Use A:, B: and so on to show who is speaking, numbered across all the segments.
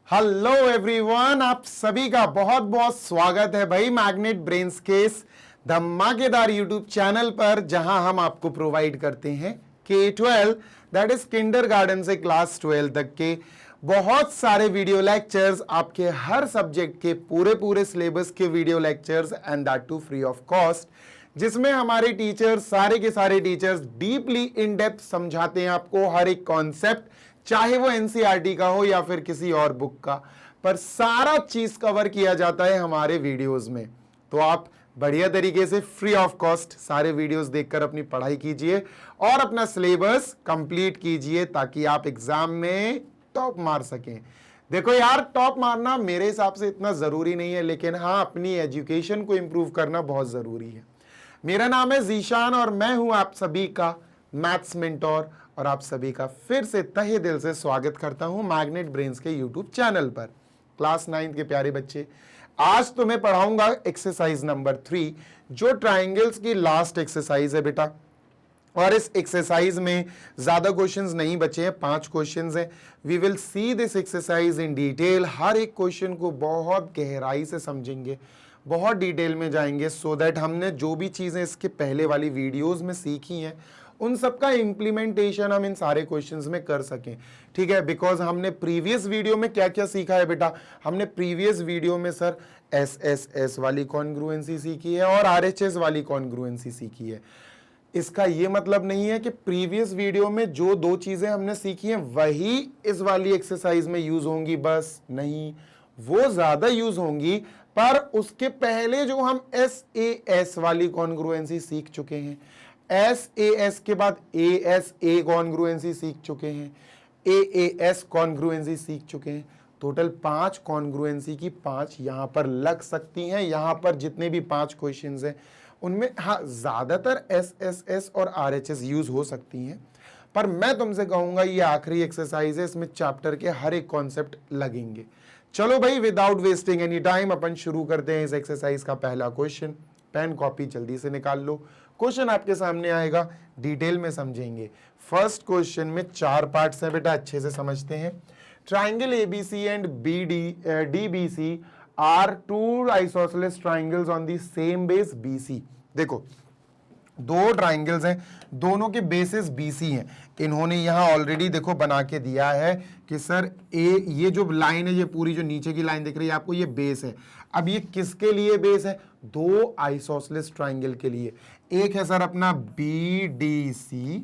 A: Hello everyone, आप सभी का बहुत बहुत स्वागत है भाई मैग्नेट ब्रेन्स के इस धमाकेदार यूट्यूब चैनल पर, जहां हम आपको प्रोवाइड करते हैं K-12 दैट इज किंडरगार्टन से क्लास 12 तक के बहुत सारे वीडियो लेक्चर्स, आपके हर सब्जेक्ट के पूरे सिलेबस के video lectures and that too free of cost, जिसमें हमारे टीचर्स सारे के सारे टीचर्स डीपली इन डेप्थ समझाते हैं आपको हर एक कॉन्सेप्ट, चाहे वो एनसीईआरटी का हो या फिर किसी और बुक का, पर सारा चीज कवर किया जाता है हमारे वीडियोस में। तो आप बढ़िया तरीके से फ्री ऑफ कॉस्ट सारे वीडियोस देखकर अपनी पढ़ाई कीजिए और अपना सिलेबस कंप्लीट कीजिए, ताकि आप एग्जाम में टॉप मार सकें। देखो यार, टॉप मारना मेरे हिसाब से इतना जरूरी नहीं है, लेकिन हाँ, अपनी एजुकेशन को इंप्रूव करना बहुत जरूरी है। मेरा नाम है जीशान और मैं हूं आप सभी का मैथ्स मेंटोर, और आप सभी का फिर से तहे दिल से स्वागत करता हूं मैग्नेट ब्रेन्स के यूट्यूब चैनल पर। क्लास 9 के प्यारे बच्चे, आज तुम्हें पढ़ाऊंगा एक्सरसाइज नंबर 3, जो ट्राइंगल्स की लास्ट एक्सरसाइज है बेटा। और इस एक्सरसाइज में ज्यादा क्वेश्चंस नहीं बचे हैं, 5 क्वेश्चंस हैं। We will see this exercise in detail, हर एक क्वेश्चन को बहुत गहराई से समझेंगे, बहुत डिटेल में जाएंगे, सो दैट हमने जो भी चीजें इसके पहले वाली वीडियोस में सीखी हैं उन सबका इम्प्लीमेंटेशन हम इन सारे क्वेश्चंस में कर सकें। ठीक है, बिकॉज हमने प्रीवियस वीडियो में क्या क्या सीखा है बेटा। हमने प्रीवियस वीडियो में सर एस वाली कॉन्ग्रुएंसी सीखी है और RHS वाली कॉन्ग्रुएंसी सीखी है। इसका ये मतलब नहीं है कि प्रीवियस वीडियो में जो 2 चीजें हमने सीखी हैं वही इस वाली एक्सरसाइज में यूज होंगी, बस नहीं, वो ज्यादा यूज होंगी, पर उसके पहले जो हम SAS वाली कॉन्ग्रुएंसी सीख चुके हैं, SAS के बाद ASA कॉन्ग्रुएंसी सीख चुके हैं, AAS कॉन्ग्रुएंसी सीख चुके हैं। टोटल 5 कॉन्ग्रुएंसी की 5 यहां पर लग सकती हैं। यहां पर जितने भी 5 क्वेश्चंस हैं उनमें हाँ ज्यादातर SSS और RHS यूज हो सकती हैं, पर मैं तुमसे कहूंगा ये आखिरी एक्सरसाइज है, इसमें चैप्टर के हर एक कॉन्सेप्ट लगेंगे। चलो भाई, विदाउट वेस्टिंग एनी टाइम अपन शुरू करते हैं इस एक्सरसाइज का पहला क्वेश्चन। पेन कॉपी जल्दी से निकाल लो, क्वेश्चन आपके सामने आएगा, डिटेल में समझेंगे। फर्स्ट क्वेश्चन में 4 पार्ट्स हैं बेटा, अच्छे से समझते हैं। Triangle ABC and DBC are 2 isosceles triangles on the same base BC। देखो, 2 ट्राइंगल्स हैं, दोनों के बेसिस BC हैं। इन्होंने यहां ऑलरेडी देखो बना के दिया है कि सर ये जो लाइन है, ये पूरी जो नीचे की लाइन दिख रही है आपको, ये बेस है। अब ये किसके लिए बेस है? 2 आइसोसेलेस ट्राइंगल के लिए। एक है सर अपना BDC,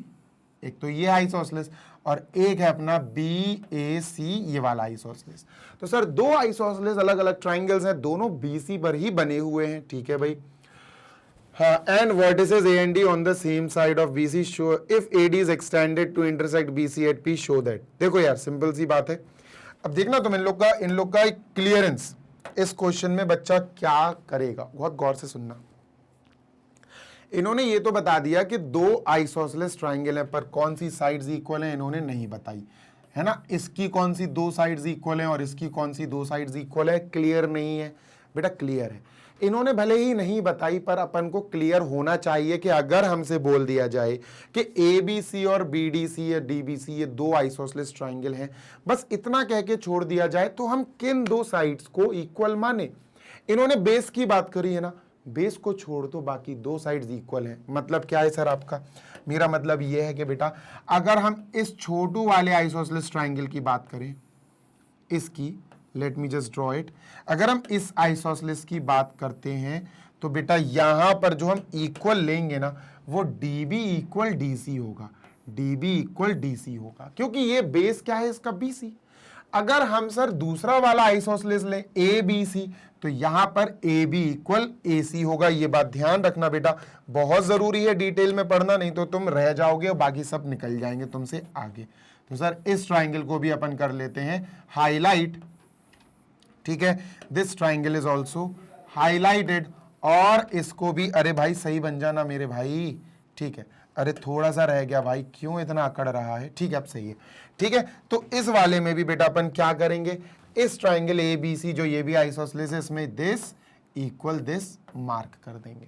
A: एक तो ये आइसोसेलेस, और एक है अपना BAC, ये वाला आइसोसेलेस। तो सर 2 आइसोसेलेस अलग अलग ट्राइंगल्स हैं, दोनों BC पर ही बने हुए हैं। ठीक है भाई, and vertices A and D on the same side of BC show if AD is extended to intersect BC at P show that। देखो यार, सिंपल सी बात है। अब देखना तुम इन लोग का एक क्लियरेंस इस क्वेश्चन में बच्चा क्या करेगा, बहुत गौर से सुनना। इन्होंने ये तो बता दिया कि 2 आइसोसेलेस ट्राइंगल है, पर कौन सी साइड्स इक्वल है इन्होंने नहीं बताई, है ना। इसकी कौन सी 2 साइड्स इक्वल है और इसकी कौन सी 2 साइड्स इक्वल है, क्लियर नहीं है बेटा। क्लियर है, इन्होंने भले ही नहीं बताई, पर अपन को क्लियर होना चाहिए कि अगर हमसे बोल दिया जाए कि ABC और BDC या DBC ये 2 आइसोसेलेस ट्राइंगल हैं, बस इतना कह के छोड़ दिया जाए, तो हम किन 2 साइड्स को इक्वल माने। इन्होंने बेस की बात करी है ना, बेस को छोड़ तो बाकी 2 साइड्स इक्वल हैं। मतलब क्या है सर आपका? मेरा मतलब यह है कि बेटा, अगर हम इस छोटू वाले आइसोसेलेस ट्राइंगल की बात करें, इसकी, let me just draw it, अगर हम इस आइसोसेलेस की बात करते हैं, तो बेटा यहां पर जो हम इक्वल लेंगे ना, वो DB इक्वल DC होगा, DB इक्वल DC होगा, क्योंकि ये बेस क्या है इसका? BC। अगर हम सर दूसरा वाला आइसोसेलेस लें ABC, तो यहां पर AB इक्वल AC होगा। ये बात ध्यान रखना बेटा, बहुत जरूरी है डिटेल में पढ़ना, नहीं तो तुम रह जाओगे और बाकी सब निकल जाएंगे तुमसे आगे। तो सर इस ट्राइंगल को भी अपन कर लेते हैं हाईलाइट। ठीक है, this triangle is also highlighted, और इसको भी, अरे भाई सही बन जाना मेरे भाई। ठीक है, अरे थोड़ा सा रह गया भाई, क्यों इतना अकड़ रहा है। ठीक है, अब सही है। ठीक है, तो इस वाले में भी बेटा अपन क्या करेंगे, इस ट्राइंगल ABC जो ये भी आइसोसेलेस है, इसमें दिस इक्वल दिस मार्क कर देंगे।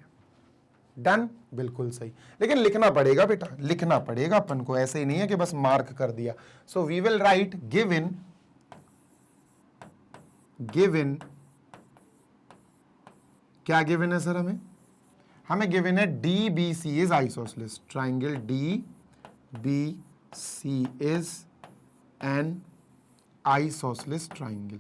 A: डन, बिल्कुल सही। लेकिन लिखना पड़ेगा बेटा, लिखना पड़ेगा अपन को, ऐसे ही नहीं है कि बस मार्क कर दिया। So we will write given given, क्या गिवन है सर? हमें गिवन है DBC is isosceles, triangle DBC is an isosceles triangle.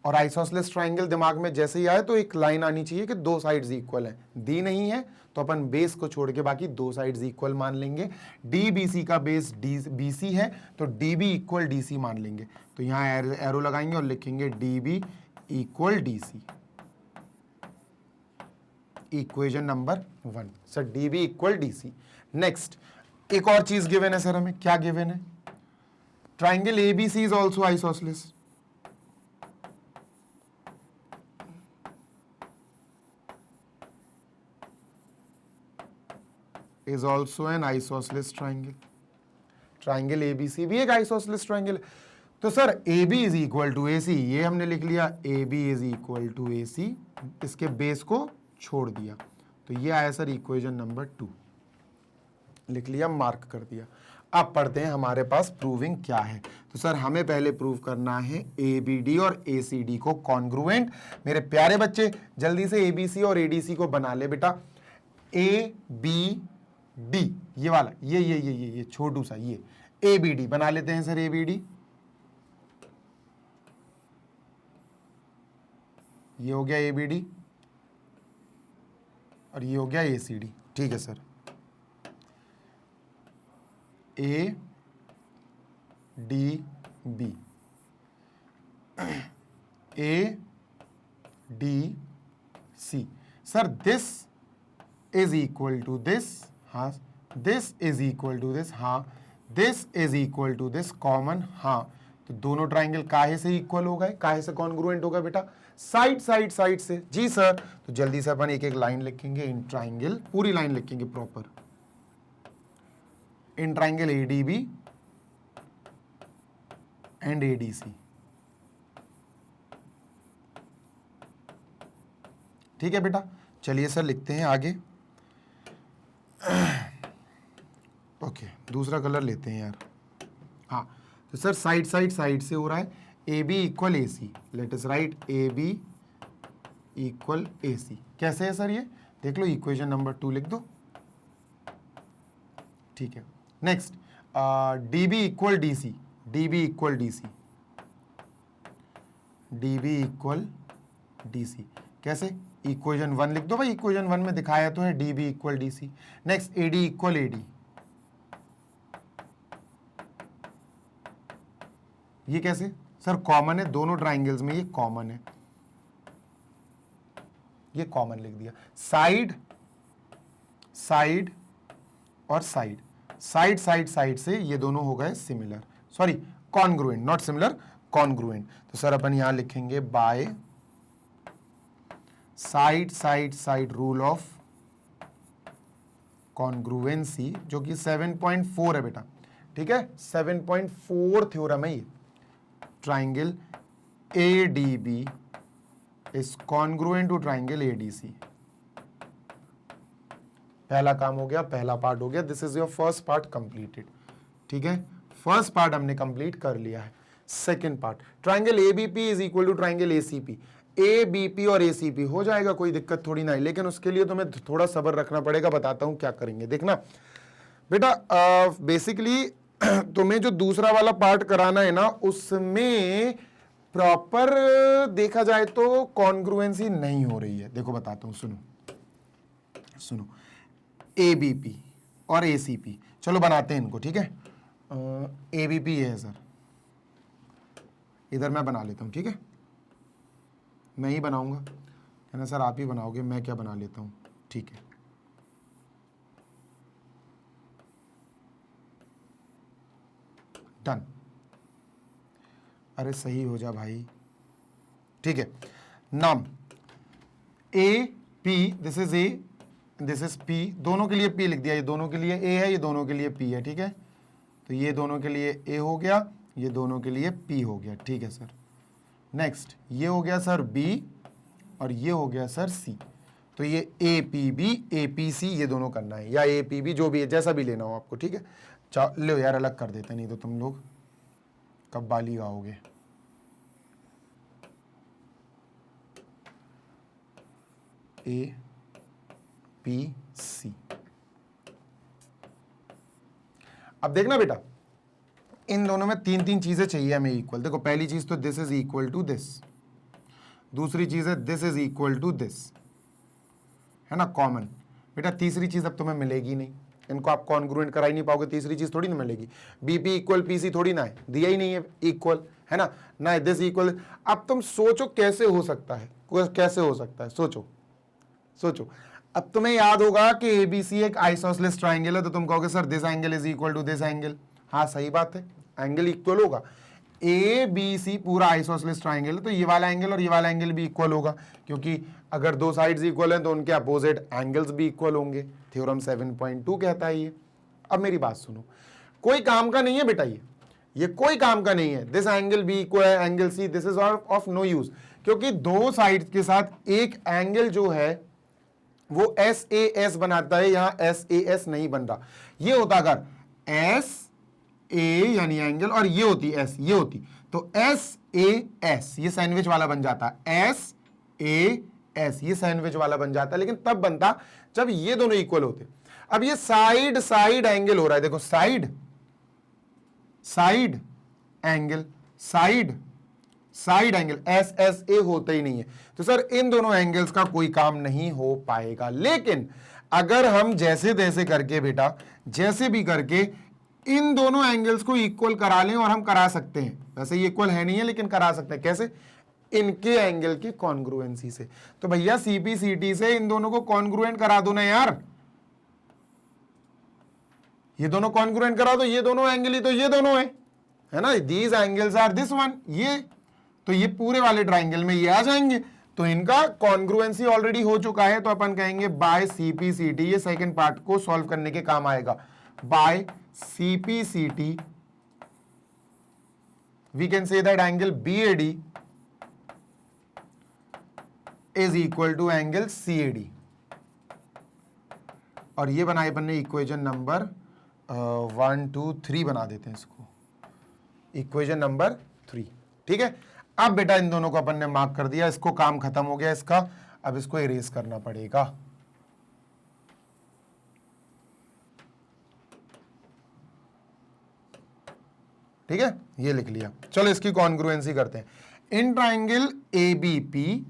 A: और आइसोसेलेस ट्राइंगल दिमाग में जैसे ही आए तो एक लाइन आनी चाहिए कि दो साइड्स इक्वल हैं। दी नहीं है तो अपन बेस को छोड़ के बाकी दो साइड्स इक्वल मान लेंगे। DBC का बेस BC है तो DB इक्वल DC मान लेंगे। तो यहां एरो लगाएंगे और लिखेंगे DB equal DC। Equation number 1 sir, DB equal DC। Next एक और चीज गिवन है सर, हमें क्या गिवन है? Triangle ABC is also isosceles. Is also an isosceles triangle. Triangle ABC भी एक आइसोसेलेस ट्राइंगल है। तो sir AB is equal to AC, ये हमने लिख लिया AB is equal to AC, इसके बेस को छोड़ दिया तो ये आया सर इक्वेशन नंबर 2, लिख लिया, मार्क कर दिया। अब पढ़ते हैं हमारे पास प्रूविंग क्या है। तो सर हमें पहले प्रूव करना है ABD और ACD को कॉन्ग्रुएंट। मेरे प्यारे बच्चे जल्दी से ABC और ADC को बना ले बेटा। ABD ये वाला, ये छोटू सा, ये ABD बना लेते हैं सर। ABD ये हो गया ABD और ये हो गया ACD। ठीक है sir, ADB ADC sir, this is equal to this, हाँ, this is equal to this, हाँ, this is equal to this, common, हाँ। तो दोनों ट्राइंगल काहे से इक्वल हो गए, काहे से कॉन्ग्रुएंट होगा बेटा? साइड साइड साइड से। जी सर, तो जल्दी से अपन एक एक लाइन लिखेंगे इन ट्राइंगल, पूरी लाइन लिखेंगे proper. In triangle ADB and ADC। ठीक है बेटा, चलिए सर लिखते हैं आगे। ओके, दूसरा कलर लेते हैं यार। हाँ, तो सर साइड साइड साइड से हो रहा है। AB equal AC, late us right AB equal AC। कैसे है सर ये? देख लो, इक्वेशन नंबर 2 लिख दो। ठीक है, next DB equal DC, DB equal DC, DB equal DC। कैसे? इक्वेशन 1 लिख दो भाई, इक्वेशन 1 में दिखाया तो है DB equal DC। Next AD equal AD, ये कैसे सर? कॉमन है दोनों ट्राइंगल्स में, ये कॉमन है, ये कॉमन लिख दिया। साइड साइड और साइड, साइड साइड साइड से ये दोनों हो गए similar, sorry congruent, not similar, congruent. तो सर अपन यहां लिखेंगे by side side side rule of congruency, जो कि 7.4 है बेटा। ठीक है, 7.4 थ्योरम है ये। Triangle ADB is congruent to triangle ADC। पहला काम हो गया, पहला पार्ट हो गया। This is your first part completed. ठीक है, फर्स्ट पार्ट हमने कंप्लीट कर लिया है। Second part, triangle ABP is equal to triangle ACP। ABP और ACP हो जाएगा, कोई दिक्कत थोड़ी ना है, लेकिन उसके लिए तुम्हें थोड़ा सब्र रखना पड़ेगा। बताता हूं क्या करेंगे, देखना बेटा। बेसिकली तुम्हें जो दूसरा वाला पार्ट कराना है ना, उसमें प्रॉपर देखा जाए तो कॉन्ग्रुएंसी नहीं हो रही है। देखो बताता हूं, सुनो सुनो, ABP और ACP, चलो बनाते हैं इनको। ठीक है, ABP है सर, इधर मैं बना लेता हूं। ठीक है, मैं ही बनाऊंगा, है ना सर? आप ही बनाओगे, मैं क्या बना लेता हूं। ठीक है, डन। अरे सही हो जा भाई। ठीक है, नाम AP, this is A, this is P, दोनों के लिए P लिख दिया। ये दोनों के लिए A है, ये दोनों के लिए P है। ठीक है, तो ये दोनों के लिए A हो गया, ये दोनों के लिए P हो गया। ठीक है सर, नेक्स्ट ये हो गया सर B और ये हो गया सर C। तो ये APB APC ये दोनों करना है, या APB, जो भी है, जैसा भी लेना हो आपको। ठीक है, लो यार अलग कर देते, नहीं तो तुम लोग कव्वाली गाओगे? ए बी सी। अब देखना बेटा, इन दोनों में तीन तीन चीजें चाहिए हमें इक्वल। देखो पहली चीज तो this is equal to this, दूसरी चीज है this is equal to this, है ना, कॉमन। बेटा तीसरी चीज अब तुम्हें मिलेगी नहीं, इनको आप कॉन्ग्रुएंट करा ही नहीं पाओगे, तीसरी चीज थोड़ी ना मिलेगी। बीपी इक्वल पीसी थोड़ी ना है, दिया ही नहीं है इक्वल, है ना, ना दिस इक्वल। अब तुम सोचो कैसे हो सकता है, कैसे हो सकता है, सोचो सोचो। अब तुम्हें याद होगा कि एबीसी एक आइसोसेलेस ट्राइंगल है, तो तुम कहोगे sir this angle is equal to this angle. हाँ सही बात है, एंगल इक्वल होगा। ए बी सी पूरा आइसोसेलेस ट्राइंगल है, तो ये वाला एंगल और ये वाला एंगल भी इक्वल होगा, क्योंकि अगर दो साइड्स इक्वल हैं तो उनके अपोजिट एंगल्स भी इक्वल होंगे। थ्योरम 7.2 कहता है ये। अब मेरी बात सुनो, कोई काम का नहीं है बेटा, ये कोई काम का नहीं है। दिस एंगल बी इक्वल है angle C, this is of no use, क्योंकि दो साइड्स के साथ एक एंगल जो है वो एस ए एस बनाता है, यहां एस ए एस नहीं बन रहा। ये होता अगर एस ए यानी एंगल और ये होती एस, ये होती तो एस ए एस, ये सैंडविच वाला बन जाता, एस ए एस ये सैंडविच वाला बन जाता, लेकिन तब बनता जब ये दोनों इक्वल होते। अब ये साइड साइड एंगल हो रहा है, देखो side side angle, side side angle, S S A होता ही नहीं है, तो सर इन दोनों एंगल्स का कोई काम नहीं हो पाएगा। लेकिन अगर हम जैसे तैसे करके बेटा, जैसे भी करके इन दोनों एंगल्स को इक्वल करा लें, और हम करा सकते हैं, वैसे ये इक्वल है नहीं है लेकिन करा सकते हैं। कैसे? इनके एंगल की कॉन्ग्रुएंसी से। तो भैया सीपी सीटी से इन दोनों को कॉन्ग्रुएंट करा दो ना यार, ये दोनों कॉन्ग्रुएंट करा दो, ये दोनों एंगल ही तो ये दोनों है ना, these angles are this one, ये तो ये पूरे वाले ट्राइंगल में ये आ जाएंगे, तो इनका कॉन्ग्रुएंसी ऑलरेडी हो चुका है, तो अपन कहेंगे बाय सीपी सीटी, ये सेकंड पार्ट को सॉल्व करने के काम आएगा। By CPCT we can say that angle BAD is equal to angle CAD, और ये बनाए अपन ने इक्वेशन नंबर 1 2 3 बना देते हैं इसको, इक्वेशन नंबर 3। ठीक है, अब बेटा इन दोनों को अपन ने मार्क कर दिया, इसको काम खत्म हो गया इसका, अब इसको इरेज करना पड़ेगा। ठीक है, ये लिख लिया। चलो इसकी कॉन्ग्रुएंसी करते हैं। In triangle ABP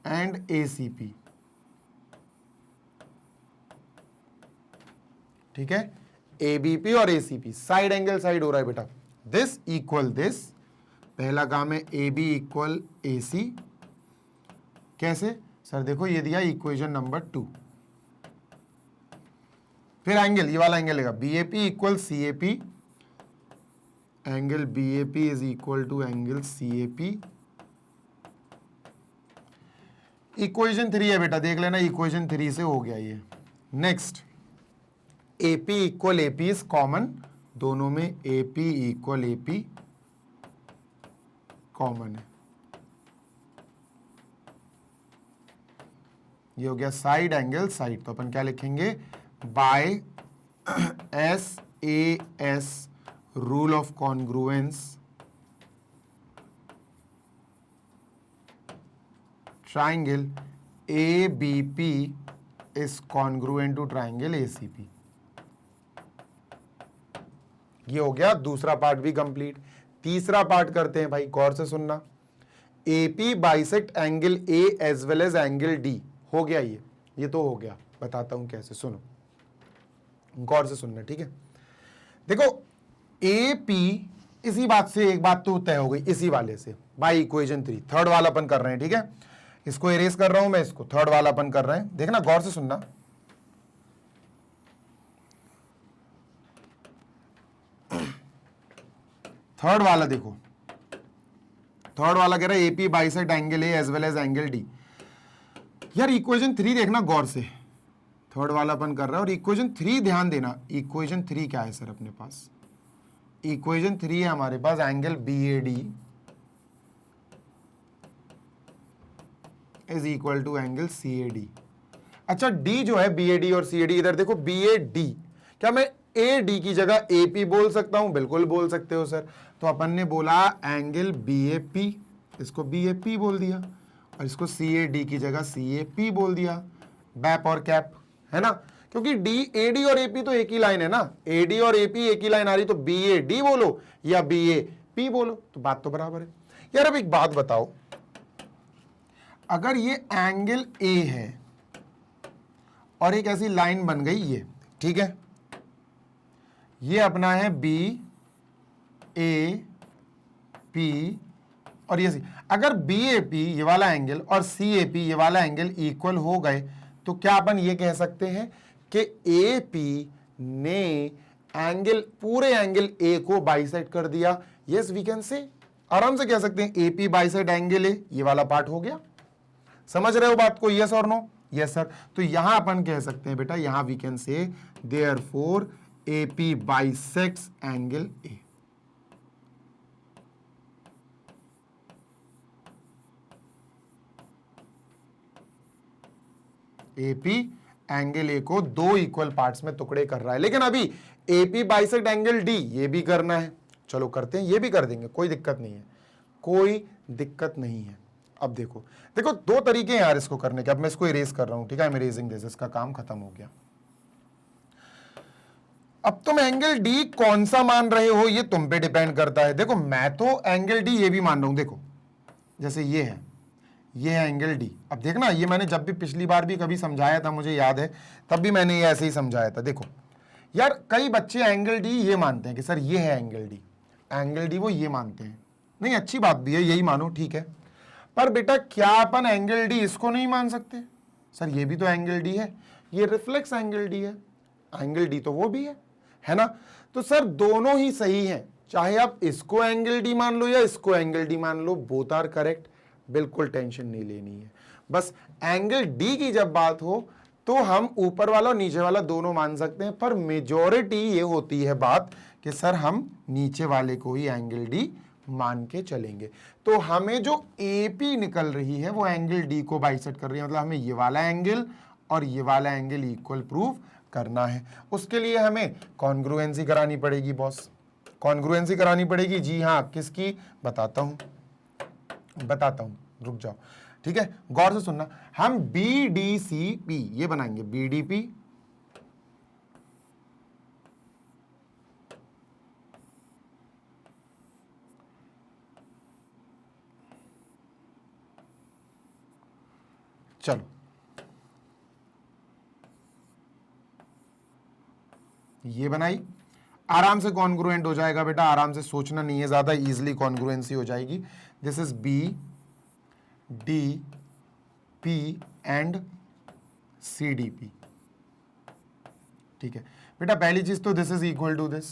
A: and ACP, ठीक है, एबीपी और एसीपी साइड एंगल साइड हो रहा है बेटा, दिस इक्वल दिस, पहला काम है एबी इक्वल एसी। कैसे सर? देखो ये दिया इक्वेशन नंबर 2, फिर एंगल ये वाला एंगल लेगा BAP equal CAP, angle BAP is equal to angle CAP. Equation 3 है बेटा, देख लेना इक्वेशन 3 से हो गया ये। Next AP equal AP is common, दोनों में AP इक्वल AP कॉमन है। ये हो गया साइड एंगल साइड, तो अपन क्या लिखेंगे? By SAS rule of congruence triangle ABP is congruent to triangle ACP। ये हो गया दूसरा पार्ट भी कंप्लीट। तीसरा पार्ट करते हैं भाई, गौर से सुनना। AP bisect angle A as well as angle D, हो गया ये तो हो गया, बताता हूं कैसे, सुनो गौर से सुनना। ठीक है, देखो AP, इसी बात से एक बात तो तय हो गई, इसी वाले से बाय इक्वेशन 3, थर्ड वाला अपन कर रहे हैं। ठीक है, इसको इरेज कर रहा हूं मैं, इसको थर्ड वाला अपन कर रहे हैं, देखना गौर से सुनना। थर्ड वाला देखो, थर्ड वाला कह रहा है AP bisect angle A as well as angle D. यार इक्वेशन 3 देखना गौर से, थर्ड वाला अपन कर रहा है, और इक्वेशन 3 ध्यान देना। इक्वेशन 3 क्या है सर अपने पास? इक्वेशन 3 है हमारे पास angle BAD is equal to angle CAD। अच्छा डी जो है BAD और CAD, इधर देखो BAD, क्या मैं AD की जगह AP बोल सकता हूं? बिल्कुल बोल सकते हो सर। तो अपन ने बोला एंगल BAP, इसको BAP बोल दिया, और इसको CAD की जगह CAP बोल दिया, बैप और कैप, है ना, क्योंकि AD और AP तो एक ही लाइन है ना, AD और AP एक ही लाइन आ रही, तो BAD बोलो या BAP बोलो, तो बात तो बराबर है। यार अब एक बात बताओ, अगर ये एंगल A है और एक ऐसी लाइन बन गई ये, ठीक है, ये अपना है BAP और ये सी, अगर BAP ये वाला एंगल और CAP ये वाला एंगल इक्वल हो गए, तो क्या अपन ये कह सकते हैं कि AP ने एंगल, पूरे एंगल A को बाइसेक्ट कर दिया? यस वी कैन से, आराम से कह सकते हैं AP बाइसेक्ट एंगल A, ये वाला पार्ट हो गया। समझ रहे हो बात को? यस और नो? Yes sir. तो यहां अपन कह सकते हैं बेटा, यहां we can say therefore AP bisects angle A। AP angle A को दो इक्वल पार्ट्स में टुकड़े कर रहा है, लेकिन अभी AP बाइसेक्ट एंगल D ये भी करना है। चलो करते हैं, ये भी कर देंगे, कोई दिक्कत नहीं है, कोई दिक्कत नहीं है। अब देखो देखो दो तरीके हैं यार इसको करने के। अब मैं इसको इरेज कर रहा हूं, ठीक है, मैं इरेजिंग दिस, इसका काम खत्म हो गया। अब तुम एंगल डी कौन सा मान रहे हो ये तुम पे डिपेंड करता है। देखो मैं तो एंगल डी ये भी मान रहा हूं, देखो जैसे ये है, ये है एंगल डी। अब देखना, ये मैंने जब भी पिछली बार भी कभी समझाया था, मुझे याद है, तब भी मैंने ये ऐसे ही समझाया था। देखो यार कई बच्चे एंगल डी ये मानते हैं कि सर ये है एंगल डी, एंगल डी वो ये मानते हैं। नहीं, अच्छी बात भी है, यही मानो, ठीक है, पर बेटा क्या अपन एंगल डी इसको नहीं मान सकते? सर ये भी तो एंगल डी है, ये रिफ्लेक्स एंगल डी है, एंगल डी तो वो भी है ना? तो सर दोनों ही सही हैं, चाहे आप इसको एंगल डी मान लो या इसको एंगल डी मान लो, बोथ आर करेक्ट, बिल्कुल टेंशन नहीं लेनी है। बस एंगल डी की जब बात हो तो हम ऊपर वाला और नीचे वाला दोनों मान सकते हैं, पर मेजॉरिटी ये होती है बात कि सर हम नीचे वाले को ही एंगल डी मान के चलेंगे। तो हमें जो AP निकल रही है वो एंगल D को बाइसेक्ट कर रही है, मतलब हमें ये वाला एंगल और ये वाला एंगल इक्वल प्रूव करना है। उसके लिए हमें कॉन्ग्रुएंसी करानी पड़ेगी बॉस, कॉन्ग्रुएंसी करानी पड़ेगी। जी हाँ, किसकी? बताता हूं, रुक जाओ, ठीक है, गौर से सुनना। हम BDCP ये बनाएंगे, BDP चलो ये बनाई, आराम से कॉन्ग्रुएंट हो जाएगा बेटा, आराम से, सोचना नहीं है ज्यादा, इजीली कॉन्ग्रुएंसी हो जाएगी। This is BDP and CDP, ठीक है बेटा। पहली चीज तो this is equal to this,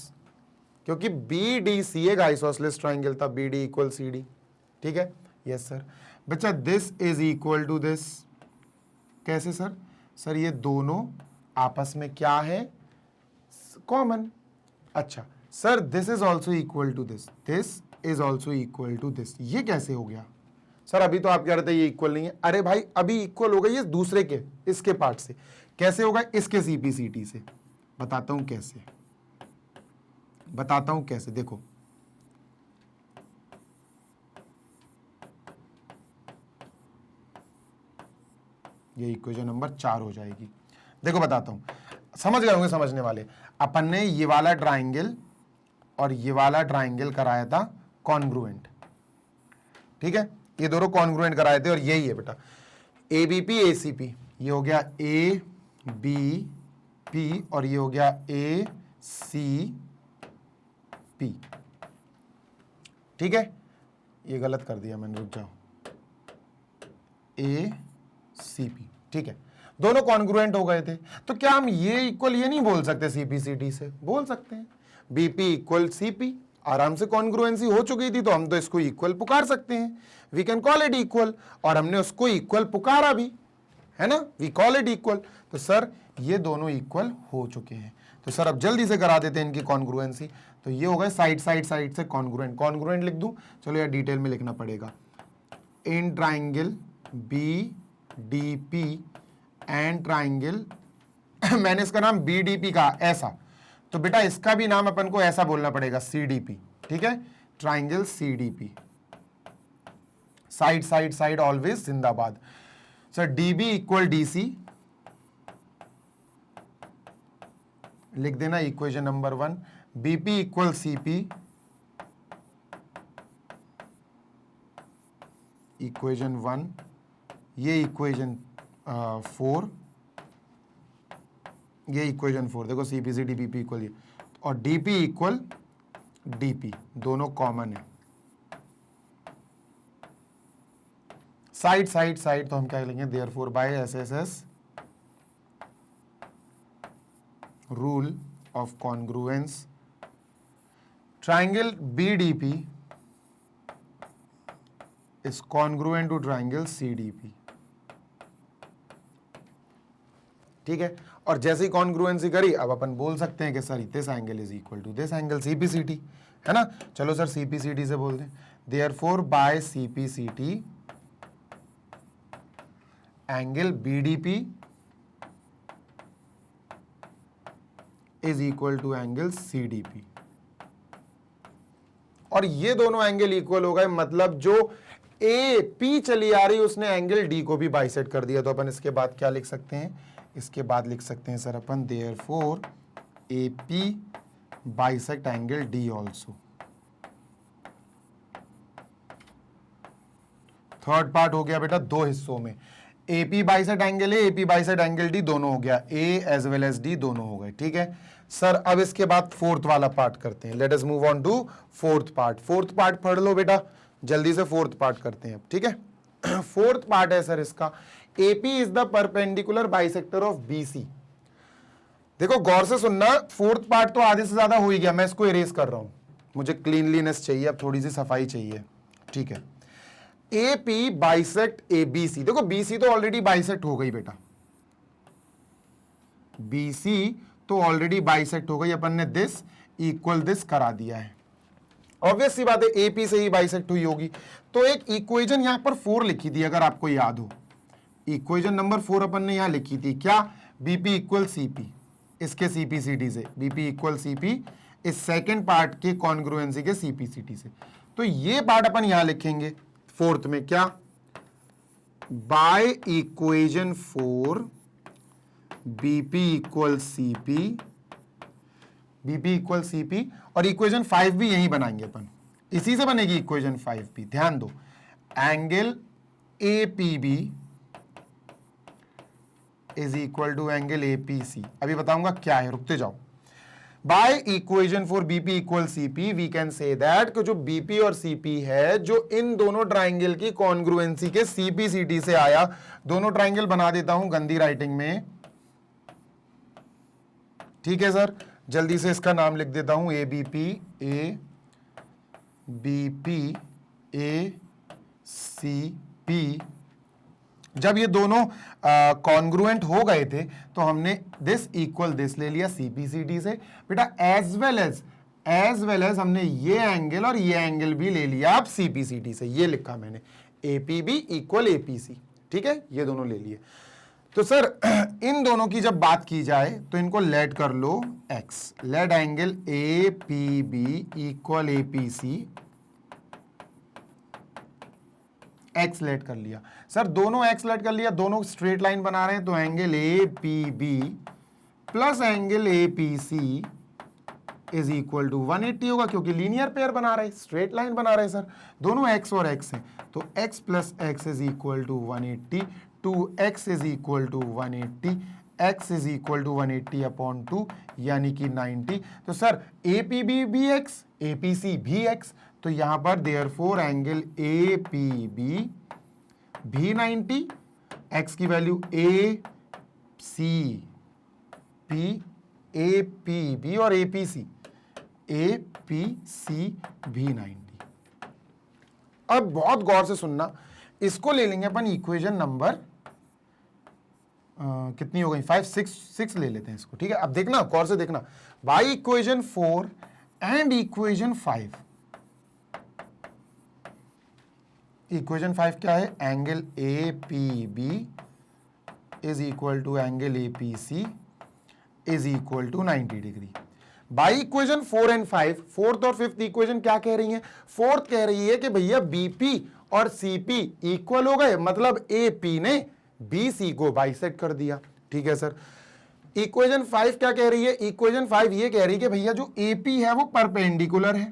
A: क्योंकि BDC एक आइसोसेलेस ट्राइंगल था, BD इक्वल CD, ठीक है। Yes sir. बच्चा this is equal to this, कैसे सर? सर ये दोनों आपस में क्या है? कॉमन। अच्छा sir this is also equal to this, this is also equal to this, ये कैसे हो गया? सर अभी तो आप कह रहे थे ये इक्वल नहीं है। अरे भाई अभी इक्वल हो गई ये दूसरे के, इसके पार्ट से। कैसे होगा? इसके CPCT से। बताता हूं कैसे, बताता हूं कैसे। देखो ये इक्वेशन नंबर 4 हो जाएगी। देखो बताता हूं, समझ गए होंगे समझने वाले। अपन ने ये वाला ट्राइंगल और ये वाला ट्राइंगल कराया था कॉन्ग्रुएंट, ठीक है, ये दोनों कॉन्ग्रुएंट कराए थे, और यही है बेटा ABP ACP, ये हो गया ABP और ये हो गया ACP, ठीक है। ये गलत कर दिया मैंने, रुक जाओ, ACP, ठीक है, दोनों कॉन्ग्रुएंट हो गए थे। तो क्या हम ये इक्वल ये नहीं बोल सकते CPCT से? बोल सकते हैं, BP इक्वल CP, आराम से कॉन्ग्रुएंसी हो चुकी थी, तो हम तो इसको इक्वल पुकार सकते हैं, we can call it equal, और हमने उसको इक्वल पुकारा भी, है ना, वी कॉल इट इक्वल। तो सर ये दोनों इक्वल हो चुके हैं, तो सर अब जल्दी से करा देते हैं इनकी कॉन्ग्रुएंसी। तो ये हो गए साइड साइड साइड से कॉन्ग्रुएंट, कॉन्ग्रुएंट लिख दूं? चलो यार डिटेल में लिखना पड़ेगा। In triangle BDP and triangle मैंने इसका नाम बीडीपी कहा ऐसा, तो बेटा इसका भी नाम अपन को ऐसा बोलना पड़ेगा, सीडीपी। ठीक है, triangle CDP, side side side always जिंदाबाद। सर डीबी इक्वल डीसी लिख देना, equation number 1। BP equal CP, equation 1, ये इक्वेशन 4, ये इक्वेशन 4। देखो सीपीसीडी बीपी इक्वल ये, और डीपी इक्वल डीपी, दोनों कॉमन है। साइड साइड साइड तो हम क्या लेंगे, therefore by SSS rule of congruence triangle BDP is congruent to triangle CDP. ठीक है, और जैसे ही कॉन्ग्रुएंसी करी, अब अपन बोल सकते हैं कि sir this angle is equal to this angle, CPCT, है ना। चलो सर सीपीसीटी से बोल दें, therefore by CPCT angle BDP is equal to angle CDP. और ये दोनों एंगल इक्वल हो गए, मतलब जो ए पी चली आ रही उसने एंगल डी को भी बाइसेक्ट कर दिया। तो अपन इसके बाद क्या लिख सकते हैं, इसके बाद लिख सकते हैं सर अपन देयरफॉर ए P bisect angle D also. Third part हो गया बेटा दो हिस्सों में, एपी बाइसेक्ट एंगल ए, एपी बाइसेक्ट एंगल डी, दोनों हो गया, ए एज वेल एज डी दोनों हो गए। ठीक है सर, अब इसके बाद फोर्थ वाला पार्ट करते हैं। Let us move on to fourth part. Fourth part पढ़ लो बेटा, जल्दी से फोर्थ पार्ट करते हैं। ठीक है, फोर्थ पार्ट है सर इसका, AP is the perpendicular bisector of BC. देखो गौर से सुनना, फोर्थ पार्ट तो आधे से ज्यादा हो ही गया, मैं इसको इरेज कर रहा हूं, मुझे क्लीनलीनेस चाहिए, अब थोड़ी सी सफाई चाहिए। ठीक है, A P bisect A B C. देखो बीसी तो ऑलरेडी बाइसेक्ट हो गई बेटा, बीसी तो ऑलरेडी बाइसेक्ट हो गई, अपन ने दिस इक्वल दिस करा दिया है। ऑब्वियस सी बात है एपी से ही बाइसेक्ट हुई होगी। तो एक इक्वेशन यहां पर 4 लिखी थी, अगर आपको याद हो, इक्वेशन नंबर 4 अपन ने यहां लिखी थी, क्या, बीपी इक्वल सीपी, इसके सीपीसीटी से, बीपी इक्वल सीपी इस सेकेंड पार्ट के कॉन्ग्रुएंसी के सीपीसीटी से। तो ये पार्ट अपन यहां लिखेंगे फोर्थ में, क्या, by equation 4 BP equal CP, BP equal CP, और इक्वेशन 5 भी यही बनाएंगे अपन, इसी से बनेगी इक्वेशन 5 भी। ध्यान दो, angle APB is equal to angle APC. अभी बताऊंगा क्या है, रुकते जाओ। By equation four BP equal CP we can say that कि जो बीपी और सीपी है, जो इन दोनों ट्राइंगल की कॉन्ग्रुएंसी के सीपीसीटी से आया, दोनों ट्राइंगल बना देता हूं गंदी राइटिंग में। ठीक है सर, जल्दी से इसका नाम लिख देता हूं, ए बीपी, ए बीपी, ए सी पी। जब ये दोनों कॉन्ग्रुएंट हो गए थे तो हमने दिस इक्वल दिस ले लिया सीपीसीटी से बेटा, एज वेल एज हमने ये एंगल और ये एंगल भी ले लिया आप सीपीसीटी से। ये लिखा मैंने, एपीबी इक्वल एपीसी। ठीक है, ये दोनों ले लिए। तो सर इन दोनों की जब बात की जाए तो इनको लेट कर लो X, let angle APB equal APC, X let कर लिया। सर दोनों एक्स लेट कर लिया, दोनों स्ट्रेट लाइन बना रहे हैं, तो angle A P B plus angle A P C is equal to 180 होगा, क्योंकि लीनियर पेयर बना रहे हैं, स्ट्रेट लाइन बना रहे हैं सर, दोनों एक्स और एक्स हैं, तो x plus x is equal to 180, 2x is equal to 180, x is equal to 180 upon 2 यानी कि 90। तो सर ए पी बी भी एक्स, ए पी सी भी एक्स, तो यहां पर therefore angle A P B भी 90, x की value A C P, A P B और ए पी सी भी 90। अब बहुत गौर से सुनना, इसको ले लेंगे अपन इक्वेशन नंबर कितनी हो गई, 5, 6 ले लेते हैं इसको। ठीक है, अब देखना गौर से देखना, by equation 4 and equation 5, equation 5 क्या है, angle A P B is equal to angle APC is equal to 90 degree. By equation 4 and 5, fourth और फिफ्थ इक्वेशन क्या कह रही है? फोर्थ कह रही है कि भैया BP और CP इक्वल हो गए, मतलब AP ने BC को बाइसेक्ट कर दिया। ठीक है सर। इक्वेशन 5 क्या कह रही है? इक्वेशन 5 ये कह रही है कि भैया जो AP है वो परपेंडिकुलर है,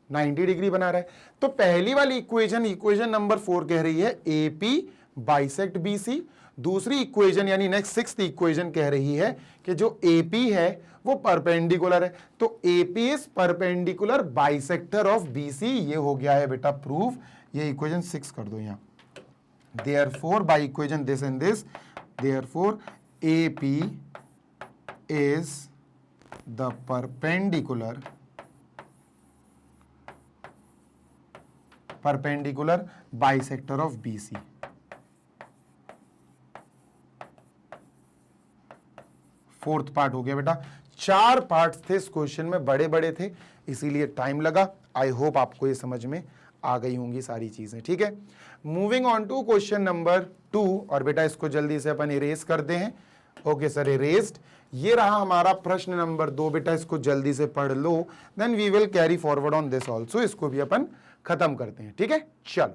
A: 90 डिग्री बना रहा है। तो पहली वाली इक्वेशन नंबर 4 कह रही है AP बाइसेक्ट BC। दूसरी इक्वेशन यानी नेक्स्ट सिक्स्थ इक्वेशन कह रही है कि जो AP है वो परपेंडिकुलर है, तो AP is perpendicular bisector of BC। ये हो गया है बेटा प्रूफ। ये इक्वेशन 6 कर दो यहां। Therefore by equation this and this, therefore AP is the perpendicular bisector of BC। Fourth part हो गया बेटा। 4 पार्ट्स थे इस क्वेश्चन में, बड़े बड़े थे इसीलिए टाइम लगा। आई होप आपको ये समझ में आ गई होंगी सारी चीजें। ठीक है, moving on to question number 2। और बेटा इसको जल्दी से अपन इरेज करते हैं। Okay sir, erased. ये रहा हमारा प्रश्न नंबर 2। बेटा इसको जल्दी से पढ़ लो, then we will carry forward on this also. इसको भी अपन खत्म करते हैं। ठीक है, चल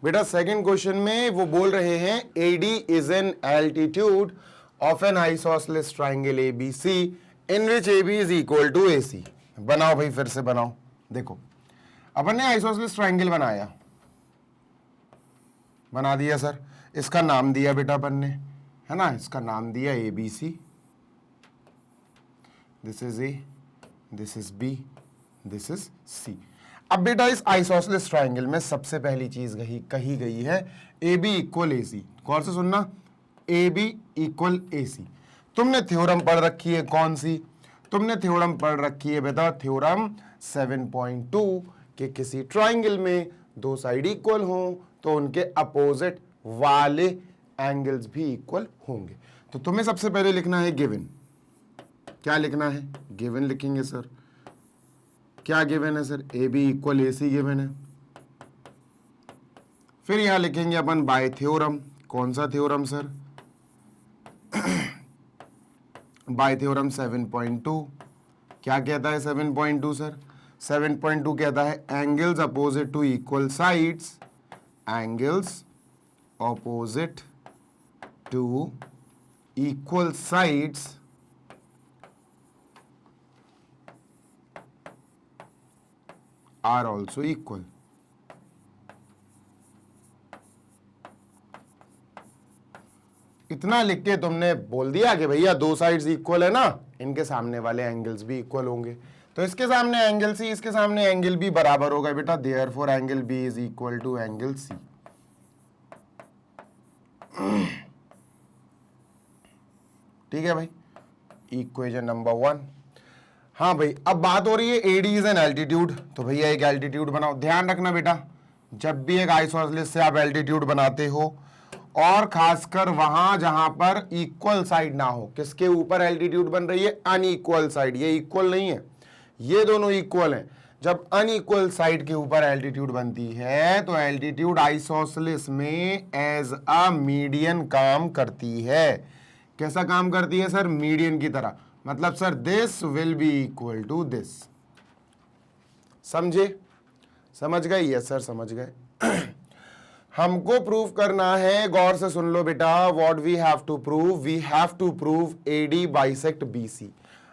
A: बेटा सेकेंड क्वेश्चन में वो बोल रहे हैं AD is an altitude of an isosceles triangle ABC in which AB is equal to AC। बनाओ भाई, फिर से बनाओ। देखो अपन ने आइसोसेलेस ट्राइंगल बनाया, बना दिया सर। इसका नाम दिया बेटा अपन ने, है ना, इसका नाम दिया ABC। This is A, this is B, this is C। अब बेटा इस आइसोसेलेस ट्राइंगल में सबसे पहली चीज कही गई है AB इक्वल AC। गौर से सुनना, AB इक्वल AC। तुमने थ्योरम पढ़ रखी है, कौन सी? तुमने थ्योरम पढ़ रखी है बेटा, थ्योरम 7.2 कि किसी ट्राइंगल में 2 साइड इक्वल हों तो उनके अपोजिट वाले एंगल्स भी इक्वल होंगे। तो तुम्हें सबसे पहले लिखना है गिवन। क्या लिखना है? गिवन लिखेंगे सर। क्या गिवन है sir? AB equal AC given है। फिर यहां लिखेंगे अपन बाय थ्योरम। कौन सा थ्योरम सर? Bye theorem 7.2। क्या कहता है 7.2 सर? 7.2 कहता है angles opposite to equal sides, angles opposite to equal sides are also equal. इतना लिख के तुमने बोल दिया कि भैया 2 साइड्स इक्वल है ना, इनके सामने वाले एंगल्स भी इक्वल होंगे। तो इसके सामने एंगल C, इसके सामने एंगल B बराबर होगा बेटा। Therefore angle B is equal to angle C। ठीक है भाई, इक्वेशन नंबर 1। हाँ भाई, अब बात हो रही है AD इज एन एल्टीट्यूड। तो भैया एक एल्टीट्यूड बनाओ। ध्यान रखना बेटा, जब भी एक आइसोसेलेस से आप एल्टीट्यूड बनाते हो, और खासकर वहां जहां पर इक्वल साइड ना हो। किसके ऊपर एल्टीट्यूड बन रही है? Unequal side. ये इक्वल नहीं है, ये दोनों इक्वल हैं। जब अनइक्वल साइड के ऊपर एल्टीट्यूड बनती है तो एल्टीट्यूड आइसोसेलेस में एज अ मीडियन काम करती है। कैसा काम करती है सर? मीडियन की तरह। मतलब sir this will be equal to this. समझे? समझ गए? यस सर, समझ गए। हमको प्रूव करना है, गौर से सुन लो बेटा, what we have to prove, we have to prove AD bisect BC।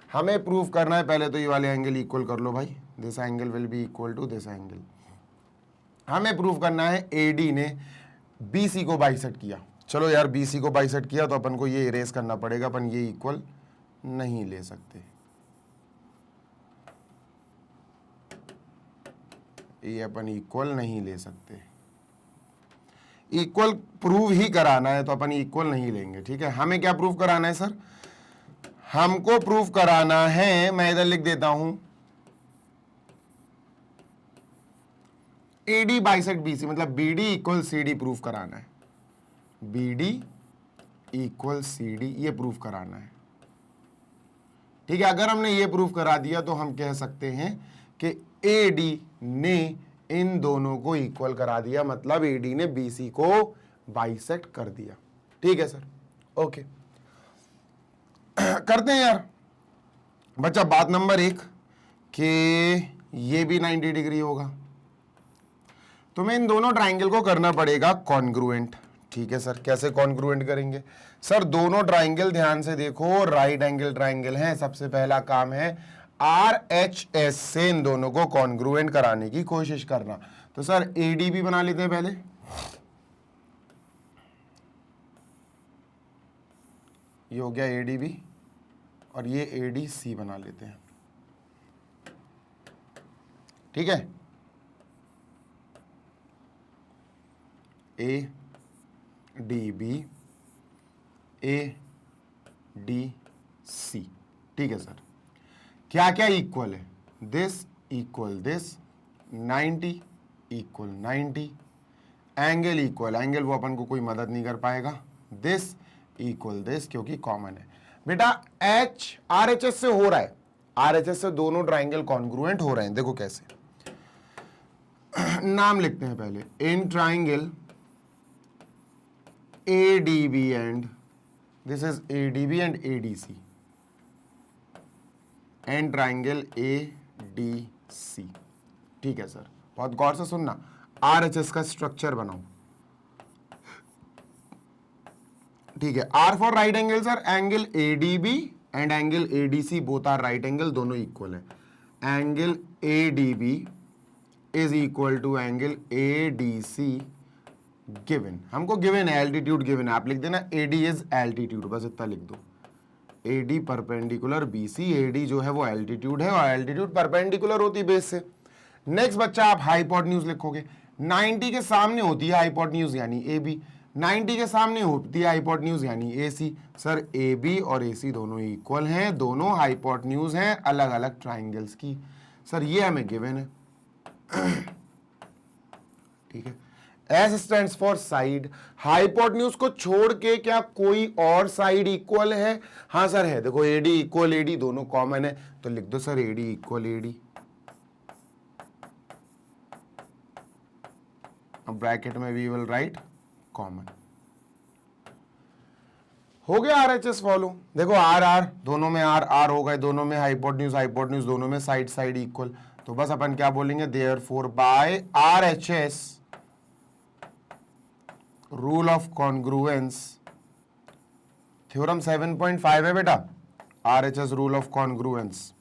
A: हमें प्रूव करना है, पहले तो ये वाले एंगल इक्वल कर लो भाई, this angle will be equal to this angle. हमें प्रूव करना है AD ने BC को बाइसेक्ट किया। चलो यार, BC को बाइसेक्ट किया तो अपन को ये इरेज करना पड़ेगा, अपन ये इक्वल नहीं ले सकते, ये अपन इक्वल नहीं ले सकते। इक्वल प्रूव ही कराना है तो अपन इक्वल नहीं लेंगे। ठीक है, हमें क्या प्रूव कराना है सर? हमको प्रूव कराना है, मैं इधर लिख देता हूं, AD बाइसेक्ट BC, मतलब BD इक्वल CD प्रूव कराना है। BD इक्वल CD ये प्रूव कराना है। ठीक है, अगर हमने ये प्रूव करा दिया तो हम कह सकते हैं कि AD ने इन दोनों को इक्वल करा दिया, मतलब AD ने BC को बाइसेक्ट कर दिया। ठीक है सर, ओके। करते हैं यार बच्चा बात नंबर 1 कि ये भी 90 डिग्री होगा, तो मैं इन दोनों ट्राइंगल को करना पड़ेगा कॉन्ग्रुएंट। ठीक है सर, कैसे कॉन्ग्रुएंट करेंगे सर? दोनों ट्राइंगल ध्यान से देखो, राइट एंगल ट्राइंगल हैं। सबसे पहला काम है RHS से इन दोनों को कॉन्ग्रुएंट कराने की कोशिश करना। तो सर ADB बना लेते हैं पहले। ये हो गया ADB और ये ADC बना लेते हैं। ठीक है, ADB ADC। ठीक है सर, क्या क्या इक्वल है? This equal this, 90 equal 90, angle equal angle, वो अपन को कोई मदद नहीं कर पाएगा। दिस इक्वल दिस क्योंकि कॉमन है। बेटा RHS से हो रहा है, RHS से दोनों ट्राइंगल कॉन्ग्रुएंट हो रहे हैं। देखो कैसे, नाम लिखते हैं पहले। In triangle ADB and this is ADB and ADC, and triangle ADC। ठीक है सर, बहुत गौर से सुनना। RHS का स्ट्रक्चर बनाओ। ठीक है, R for right angle sir, angle ADB and angle ADC both are right angle, दोनों इक्वल है। Angle ADB is equal to angle ADC given. हमको गिवन है, एल्टीट्यूड गिवन है। आप लिख देना AD इज एल्टीट्यूड, बस इतना लिख दो। AD परपेंडिकुलर BC, AD जो है वो एल्टीट्यूड है और एल्टीट्यूड परपेंडिकुलर होती है बेस से। नेक्स्ट बच्चा आप हाइपोटेन्यूज लिखोगे। 90 के सामने होती है हाइपोटेन्यूज यानी AB, 90 के सामने होती है हाइपोटेन्यूज यानी AC। सर AB और AC दोनों इक्वल हैं, दोनों हाइपोटेन्यूज हैं अलग अलग ट्राइंगल्स की। सर ये हमें गिवन है। ठीक है, S stands for side. Hypotenuse को छोड़ के क्या कोई और साइड इक्वल है? हाँ सर है, देखो AD इक्वल AD, दोनों कॉमन है, तो लिख दो सर AD इक्वल AD। अब ब्रैकेट में वी विल राइट कॉमन। हो गया RHS फॉलो। देखो R दोनों में R हो गए, दोनों में हाइपोटेन्यूज दोनों में साइड साइड इक्वल। तो बस अपन क्या बोलेंगे, therefore by RHS rule of congruence, theorem 7.5 है बेटा, RHS rule of congruence.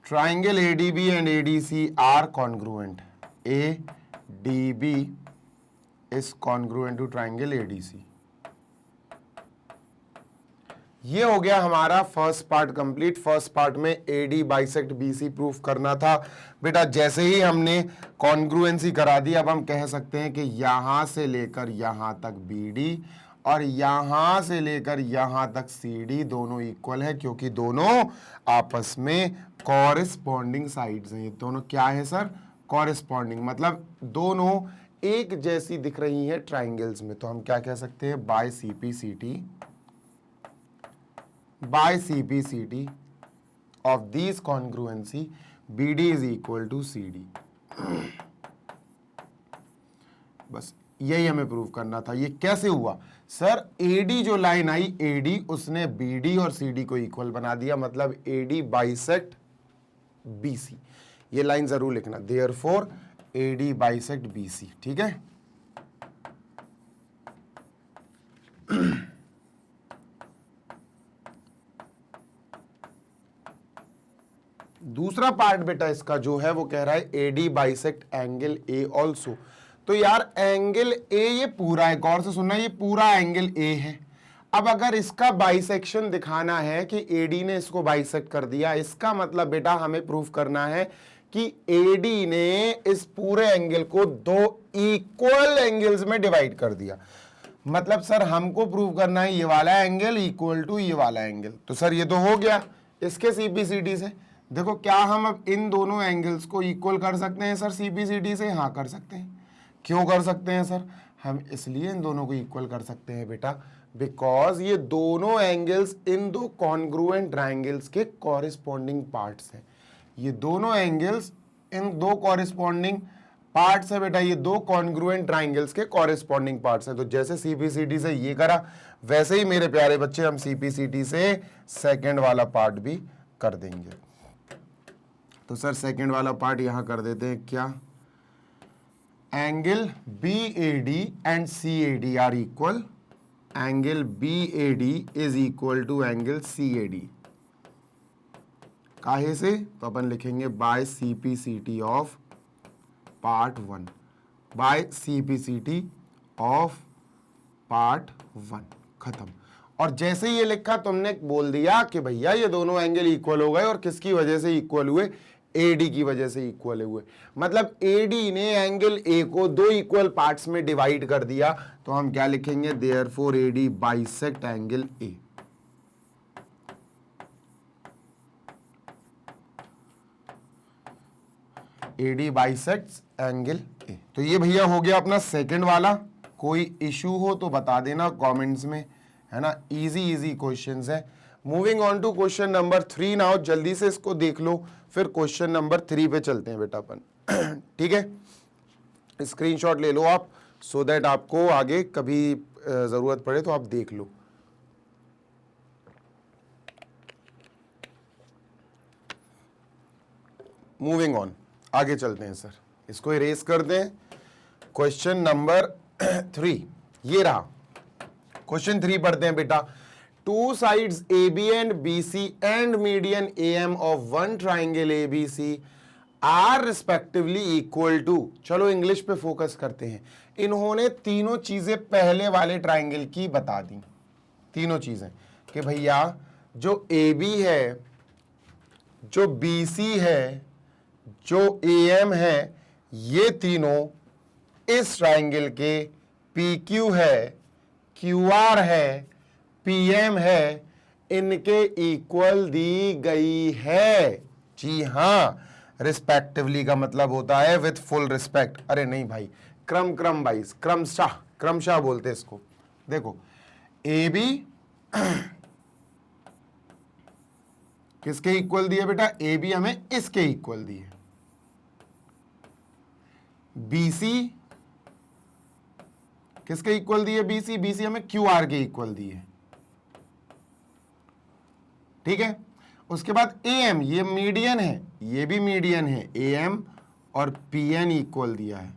A: Triangle ADB and ADC are congruent. ADB is congruent to triangle ADC. ये हो गया हमारा first part complete. First part में AD बाइसेक्ट BC प्रूफ करना था बेटा। जैसे ही हमने कॉन्ग्रुएंसी करा दी, अब हम कह सकते हैं कि यहां से लेकर यहां तक BD और यहां से लेकर यहां तक CD दोनों इक्वल है, क्योंकि दोनों आपस में कॉरेस्पॉन्डिंग साइड्स हैं। ये दोनों क्या है सर? कॉरेस्पॉन्डिंग, मतलब दोनों एक जैसी दिख रही हैं ट्राइंगल्स में। तो हम क्या कह सकते हैं, bye CP/CT of these congruency BD is equal to CD। बस यही हमें प्रूव करना था। ये कैसे हुआ सर? AD जो लाइन आई, AD उसने BD और CD को इक्वल बना दिया, मतलब AD बाइसेक्ट BC। ये लाइन जरूर लिखना, देयरफॉर AD बाइसेक्ट BC। ठीक है, दूसरा पार्ट बेटा इसका जो है वो कह रहा है AD bisect angle A also. तो यार एंगल A ये पूरा है, गौर से सुनना, ये पूरा एंगल A है। अब अगर इसका बाइसेक्शन दिखाना है कि AD ने इसको बाइसेक्ट कर दिया, इसका मतलब बेटा हमें प्रूफ करना है कि AD ने इस पूरे एंगल को दो इक्वल एंगल्स में डिवाइड कर दिया। मतलब सर हमको प्रूव करना है ये वाला एंगल इक्वल टू ये वाला एंगल। तो सर ये तो हो गया इसके CPCD से। देखो क्या हम अब इन दोनों एंगल्स को इक्वल कर सकते हैं सर CPCD से? हाँ कर सकते हैं। क्यों कर सकते हैं सर? हम इसलिए इन दोनों को इक्वल कर सकते हैं बेटा, बिकॉज ये दोनों एंगल्स इन दो कॉन्ग्रुएंट ट्रायंगल्स के कॉरेस्पॉन्डिंग पार्ट्स हैं। ये दोनों एंगल्स इन दो कॉरेस्पॉन्डिंग पार्ट्स है बेटा, ये दो कॉन्ग्रुएंट ट्राइंगल्स के कॉरेस्पॉन्डिंग पार्ट्स हैं। तो जैसे सीपीसीटी से ये करा, वैसे ही मेरे प्यारे बच्चे हम सीपीसीटी से सेकंड वाला पार्ट भी कर देंगे। तो सर सेकंड वाला पार्ट यहां कर देते हैं क्या, angle BAD and CAD are equal, angle BAD is equal to angle CAD। काहे से, तो अपन लिखेंगे by CPCT of part 1, by CPCT of part 1, खत्म। और जैसे ये लिखा तुमने बोल दिया कि भैया ये दोनों एंगल इक्वल हो गए, और किसकी वजह से इक्वल हुए, AD की वजह से इक्वल हुए। मतलब AD ने एंगल A को दो इक्वल पार्ट्स में डिवाइड कर दिया, तो हम क्या लिखेंगे, therefore AD bisect angle A। AD bisects angle A। तो ये भैया हो गया अपना सेकंड वाला। कोई इशू हो तो बता देना कमेंट्स में, है ना। इजी क्वेश्चंस है। Moving on to question number 3 now, जल्दी से इसको देख लो, फिर क्वेश्चन नंबर 3 पे चलते हैं बेटा अपन। ठीक है, स्क्रीनशॉट ले लो आप, सो दैट आपको आगे कभी जरूरत पड़े तो आप देख लो। मूविंग ऑन, आगे चलते हैं सर, इसको इरेज करते हैं। क्वेश्चन नंबर 3 ये रहा। क्वेश्चन 3 पढ़ते हैं बेटा। Two sides AB and BC and median AM of one triangle ABC are respectively equal to, चलो इंग्लिश पे फोकस करते हैं। इन्होंने तीनों चीजें पहले वाले ट्राइंगल की बता दी, तीनों चीजें, कि भैया जो AB है, जो BC है, जो AM है, ये तीनों इस ट्राइंगल के PQ है, QR है, PM है, इनके इक्वल दी गई है। जी हां, रिस्पेक्टिवली का मतलब होता है विथ फुल रिस्पेक्ट। अरे नहीं भाई, क्रम वाइज, क्रमशः बोलते इसको। देखो AB किसके इक्वल दिए बेटा, AB हमें इसके इक्वल दिए, BC किसके इक्वल दिए, BC हमें QR के इक्वल दिए। ठीक है, उसके बाद AM, ये मीडियन है, ये भी मीडियन है, AM और PN इक्वल दिया है।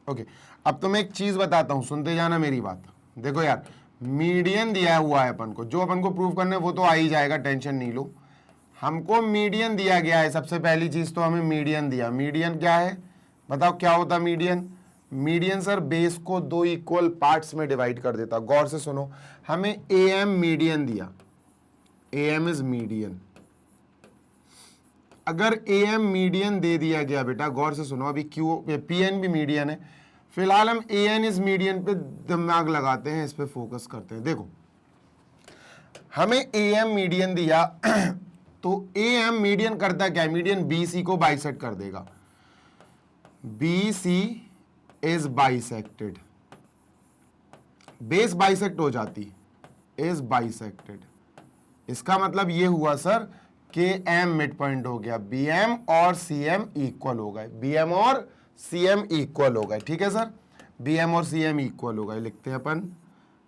A: ओके, अब तो मैं एक चीज बताता हूं, सुनते जाना मेरी बात। देखो यार, मीडियन दिया हुआ है अपन को, जो अपन को प्रूव करना है वो तो आ ही जाएगा, टेंशन नहीं लो। हमको मीडियन दिया गया है, सबसे पहली चीज तो हमें मीडियन दिया। मीडियन क्या है बताओ, क्या होता मीडियन? मीडियन सर बेस को दो इक्वल पार्ट्स में डिवाइड कर देता। गौर से सुनो, हमें AM मीडियन दिया, AM इज मीडियन। अगर AM मीडियन दे दिया गया बेटा, गौर से सुनो, अभी PN भी मीडियन है, फिलहाल हम AN इज मीडियन पे दिमाग लगाते हैं, इस पे फोकस करते हैं। देखो हमें AM मीडियन दिया तो AM मीडियन करता क्या, मीडियन BC को बाइसेक्ट कर देगा। BC is bisected, base bisect हो जाती, इज बाइसेक्टेड। इसका मतलब ये हुआ सर कि M मिड पॉइंट हो गया, BM और CM इक्वल हो गए, BM और CM इक्वल हो गए। ठीक है सर, BM और CM इक्वल हो गए, लिखते हैं अपन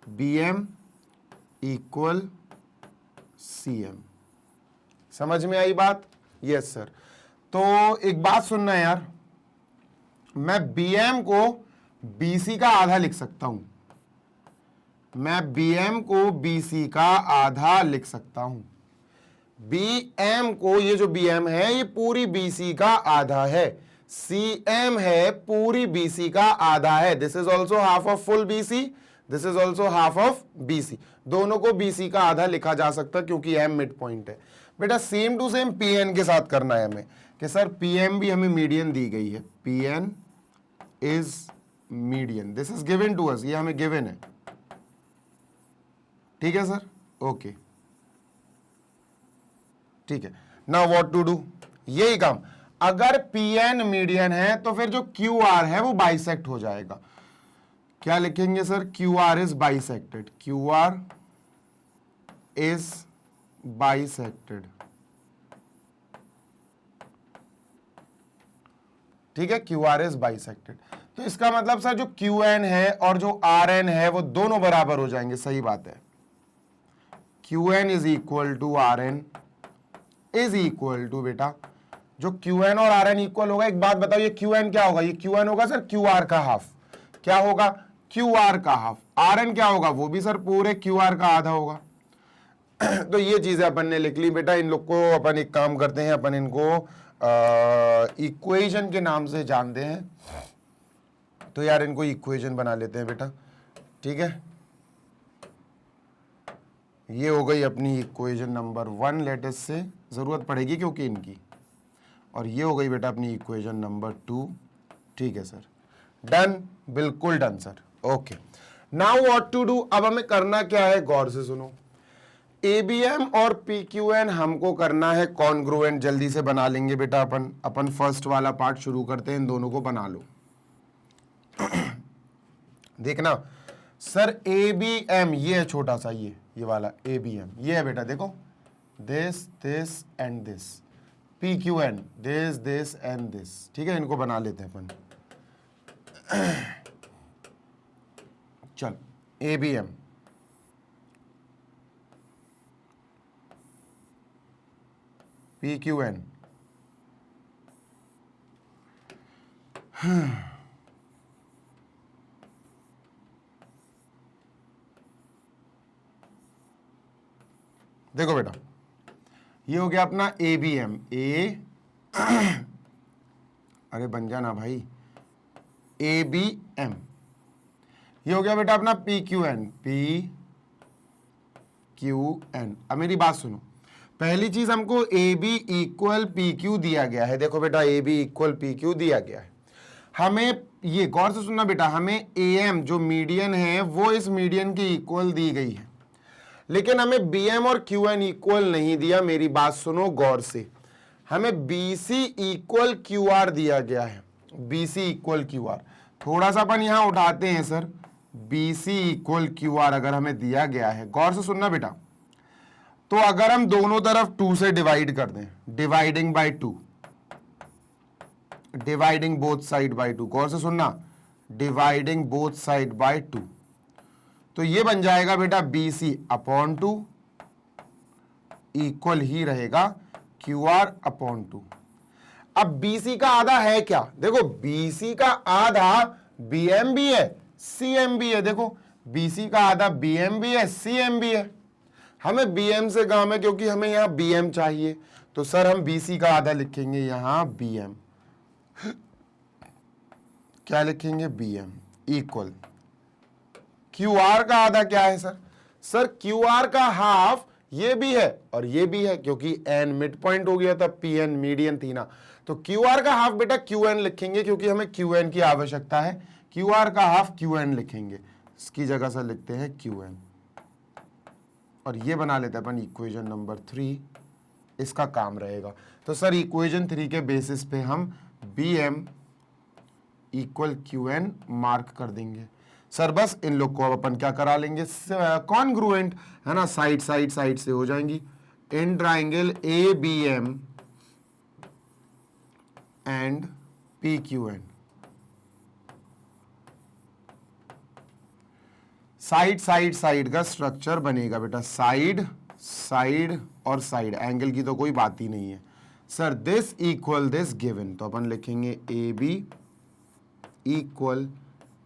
A: BM इक्वल CM। समझ में आई बात? Yes sir. तो एक बात सुनना यार, मैं BM को BC का आधा लिख सकता हूं, मैं BM को BC का आधा लिख सकता हूं। BM को, ये जो BM है ये पूरी BC का आधा है, CM है पूरी BC का आधा है। This is also half of full BC, this is also half of BC। दोनों को BC का आधा लिखा जा सकता है क्योंकि M मिड पॉइंट है। बेटा सेम टू सेम PN के साथ करना है हमें, कि सर PM भी हमें मीडियन दी गई है, PN is median, this is given to us, ये हमें गिवन है। ठीक है सर, ओके ठीक है। नाउ व्हाट टू डू, यही काम। अगर PN मीडियन है तो फिर जो QR है वो बाइसेक्ट हो जाएगा। क्या लिखेंगे sir, QR is bisected, QR is bisected. ठीक है, क्यू आर इज बाइसेक्टेड। तो इसका मतलब सर जो क्यू एन है और जो आर एन है वो दोनों बराबर हो जाएंगे, सही बात है। Q N is equal to R N is equal to, बेटा जो क्यू एन और आर एन इक्वल होगा, एक बात बताओ, ये क्यू एन क्या होगा? ये क्यू एन होगा सर क्यू आर का हाफ। क्या होगा? क्यू आर का हाफ। आर एन क्या होगा? वो भी सर पूरे क्यू आर का आधा होगा। तो ये चीजें अपन ने लिख ली बेटा। इन लोग को अपन एक काम करते हैं, अपन इनको इक्वेशन के नाम से जानते हैं, तो यार इनको इक्वेशन बना लेते हैं बेटा, ठीक है। ये हो गई अपनी इक्वेशन नंबर 1, लेटेस्ट से जरूरत पड़ेगी क्योंकि इनकी, और ये हो गई बेटा अपनी इक्वेशन नंबर 2, ठीक है सर। डन, बिल्कुल done sir. Okay, now what to do. अब हमें करना क्या है, गौर से सुनो। एबीएम और पीक्यूएन हमको करना है कॉन्ग्रुएंट। जल्दी से बना लेंगे बेटा अपन फर्स्ट वाला पार्ट शुरू करते हैं। इन दोनों को बना लो। देखना सर, एबीएम ये है छोटा सा, ये वाला एबीएम ये है बेटा, देखो this this and this. PQN this and this, ठीक है। इनको बना लेते हैं अपन। चल, एबीएम PQN, देखो बेटा, ये हो गया अपना ABM, अरे बन जाना भाई, ABM। ये हो गया बेटा अपना PQN, अब मेरी बात सुनो। पहली चीज हमको AB इक्वल PQ दिया गया है। देखो बेटा, AB इक्वल PQ दिया गया है। हमें ये गौर से सुनना बेटा, हमें AM जो मीडियन है वो इस मीडियन की इक्वल दी गई है, लेकिन हमें BM और QN इक्वल नहीं दिया। मेरी बात सुनो गौर से, हमें BC इक्वल QR दिया गया है। BC इक्वल QR थोड़ा सा अपन यहां उठाते हैं सर। BC इक्वल QR अगर हमें दिया गया है, गौर से सुनना बेटा, तो अगर हम दोनों तरफ 2 से डिवाइड कर दें, dividing by 2, dividing both side by 2, गौर से सुनना, डिवाइडिंग बोथ साइड बाय 2, तो ये बन जाएगा बेटा BC अपॉन 2 इक्वल ही रहेगा QR अपॉन 2। अब BC का आधा है क्या? देखो BC का आधा BM भी है, CM भी है। देखो BC का आधा BM भी है, CM भी है। हमें BM से काम है क्योंकि हमें यहां BM चाहिए, तो सर हम BC का आधा लिखेंगे यहां BM। क्या लिखेंगे? BM इक्वल QR का आधा क्या है सर? सर QR का हाफ ये भी है और ये भी है, क्योंकि N मिड पॉइंट हो गया था, PN मीडियन थी ना, तो QR का हाफ बेटा QN लिखेंगे क्योंकि हमें QN की आवश्यकता है। QR का हाफ QN लिखेंगे, इसकी जगह से लिखते हैं QN, और ये बना लेते हैं अपन इक्वेशन नंबर 3। इसका काम रहेगा। तो सर इक्वेशन 3 के बेसिस पे हम BM इक्वल QN मार्क कर देंगे। सर बस इन लोग को अब अपन क्या करा लेंगे, कॉन्ग्रुएंट है ना, साइड साइड साइड से हो जाएंगी। In triangle ABM and PQN, side side side का स्ट्रक्चर बनेगा बेटा, साइड साइड और साइड, एंगल की तो कोई बात ही नहीं है sir. This equal this given, तो अपन लिखेंगे AB इक्वल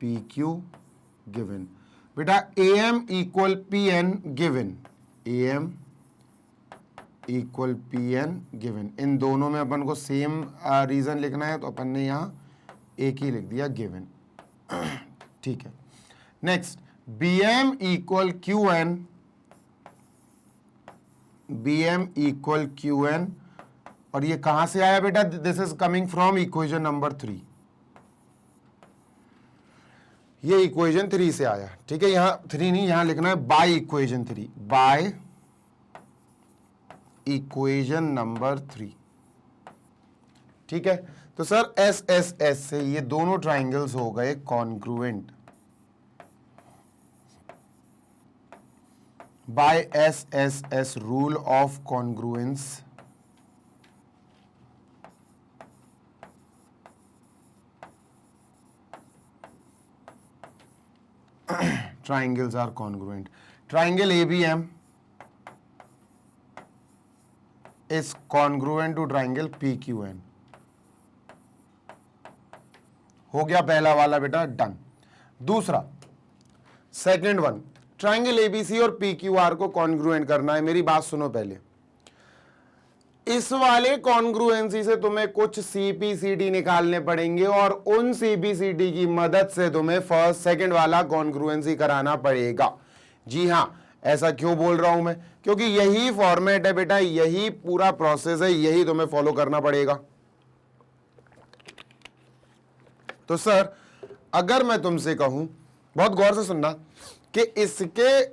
A: PQ गिवन। बेटा AM equal PN given, AM equal PN given. इन दोनों में अपन को सेम रीजन लिखना है, तो अपन ने यहां एक ही लिख दिया गिवन। ठीक है, next BM equal QN, BM equal QN, और ये कहां से आया बेटा? This is coming from equation number 3। ये इक्वेशन 3 से आया, ठीक है। यहां 3 नहीं, यहां लिखना है by equation 3, by equation number 3, ठीक है। तो सर SSS से ये दोनों ट्राइंगल्स हो गए congruent by SSS rule of congruence. triangles are congruent. Triangle ABM is congruent to triangle PQN. हो गया पहला वाला बेटा, डन। दूसरा, सेकंड वन, ट्राइंगल एबीसी और PQR को कॉन्ग्रुएंट करना है। मेरी बात सुनो पहले, इस वाले कॉन्ग्रुएंसी से तुम्हें कुछ CPCD निकालने पड़ेंगे और उन CPCD की मदद से तुम्हें फर्स्ट सेकंड वाला कॉन्ग्रुएंसी कराना पड़ेगा। जी हां, ऐसा क्यों बोल रहा हूं मैं? क्योंकि यही फॉर्मेट है बेटा, यही पूरा प्रोसेस है, यही तुम्हें फॉलो करना पड़ेगा। तो सर अगर मैं तुमसे कहूं, बहुत गौर से सुनना, कि इसके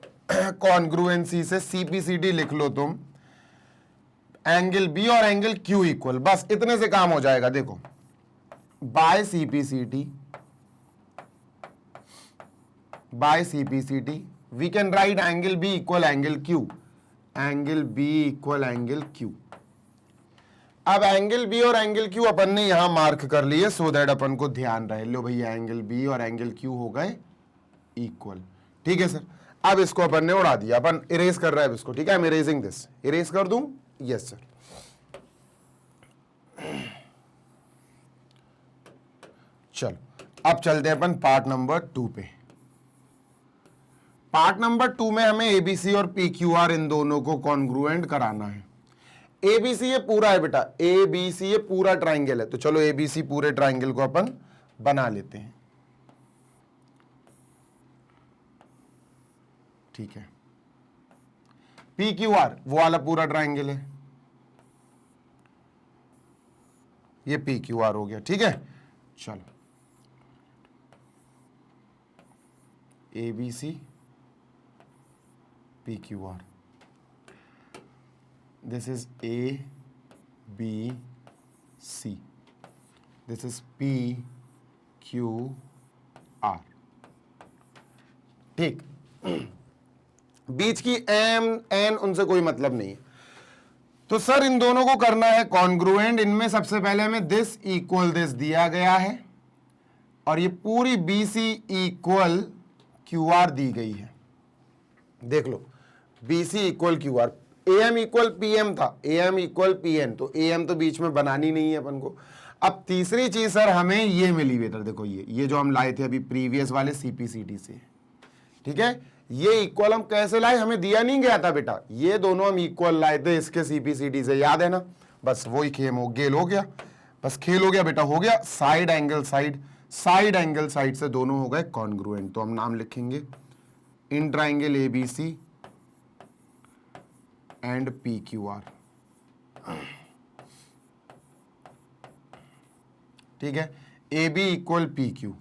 A: कॉन्ग्रुएंसी से CPCD लिख लो तुम, एंगल बी और एंगल क्यू इक्वल, बस इतने से काम हो जाएगा। देखो, by CPCD we can write angle B equal angle Q, angle B equal angle Q. अब एंगल बी और एंगल क्यू अपन ने यहां मार्क कर लिए, सो दैट अपन को ध्यान रहे। लो भैया, एंगल बी और एंगल क्यू हो गए इक्वल। ठीक है सर, अब इसको अपन ने उड़ा दिया, अपन इरेज कर रहे हैं इसको। ठीक है, I am erasing this, erase कर दूं? Yes sir. चलो अब चलते हैं अपन पार्ट नंबर 2 पे। पार्ट नंबर 2 में हमें एबीसी और PQR इन दोनों को कॉन्ग्रुएंट कराना है। एबीसी ये पूरा है बेटा, एबीसी ये पूरा ट्राइंगल है, तो चलो एबीसी पूरे ट्राइंगल को अपन बना लेते हैं। ठीक है, PQR वो वाला पूरा ट्राइंगल है, ये PQR हो गया। ठीक है, चलो ABC PQR, this is ABC, this is PQR। ठीक, बीच की M N उनसे कोई मतलब नहीं है। तो सर इन दोनों को करना है कॉन्ग्रुएंट। इनमें सबसे पहले हमें दिस इक्वल दिस दिया गया है और ये पूरी BC इक्वल QR दी गई है। देख लो, BC equal QR, AM equal PM था, AM इक्वल PN, तो AM तो बीच में बनानी नहीं है अपन को। अब तीसरी चीज सर हमें ये मिली बेटा, देखो ये जो हम लाए थे अभी प्रीवियस वाले CPCD से। ठीक है, ये इक्वल हम कैसे लाए? हमें दिया नहीं गया था बेटा, ये दोनों हम इक्वल लाए थे इसके CPCD से, याद है ना? बस वही खेल हो गया, बस खेल हो गया बेटा, हो गया। साइड एंगल साइड से दोनों हो गए कॉन्ग्रुएंट। तो हम नाम लिखेंगे in triangle ABC and PQR। ठीक है, AB इक्वल PQ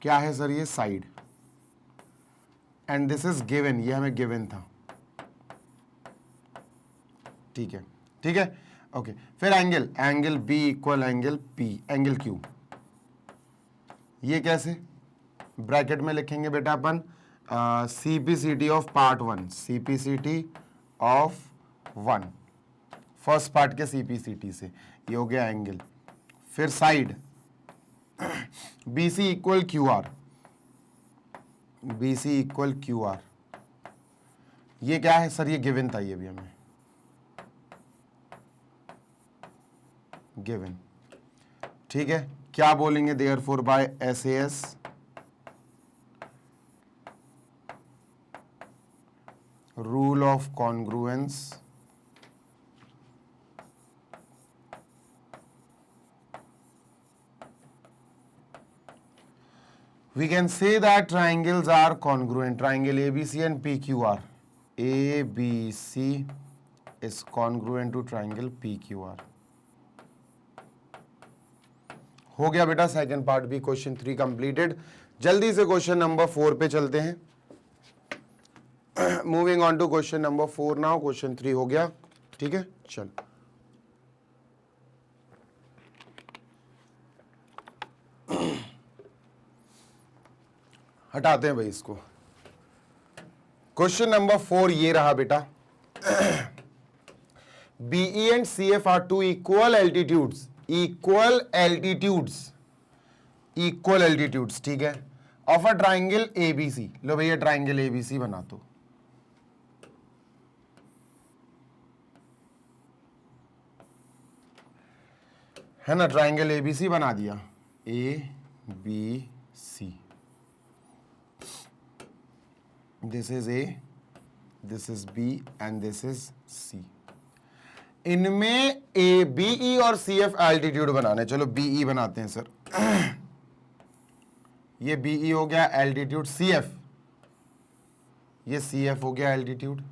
A: क्या है सर? ये side, and this is given, ये हमें गिवन था। ठीक है, ठीक है, ओके। फिर angle B equal angle P, angle Q, ये कैसे? ब्रैकेट में लिखेंगे बेटा अपन CPCD of part 1, CPCD of 1, first part के CPCD से, ये हो गया एंगल। फिर side BC equal QR, BC equal QR, ये क्या है सर? ये गिवन था, ये भी हमें गिवन। ठीक है, क्या बोलेंगे? Therefore by SAS rule of congruence we can say that triangles are congruent. Triangle ABC and PQR, ABC is congruent to triangle PQR। हो गया बेटा सेकंड पार्ट भी, क्वेश्चन 3 कंप्लीटेड। जल्दी से क्वेश्चन नंबर 4 पे चलते हैं। Moving on to question number 4 now. Question 3 हो गया। ठीक है, चल हटाते हैं भाई इसको। क्वेश्चन नंबर 4 ये रहा बेटा, BE and CF are two equal altitudes equal altitudes, ठीक है, ऑफ अ ट्राइंगल एबीसी। लो भैया ट्राइंगल एबीसी बना दो। है ना, ट्राइंगल एबीसी बना दिया, A B C, this is A, this is B and this is C. इनमें ए बीई और सी एफ एल्टीट्यूड बनाने, चलो बीई बनाते हैं सर। ये बीई हो गया एल्टीट्यूड, सी एफ, ये सी एफ हो गया एल्टीट्यूड।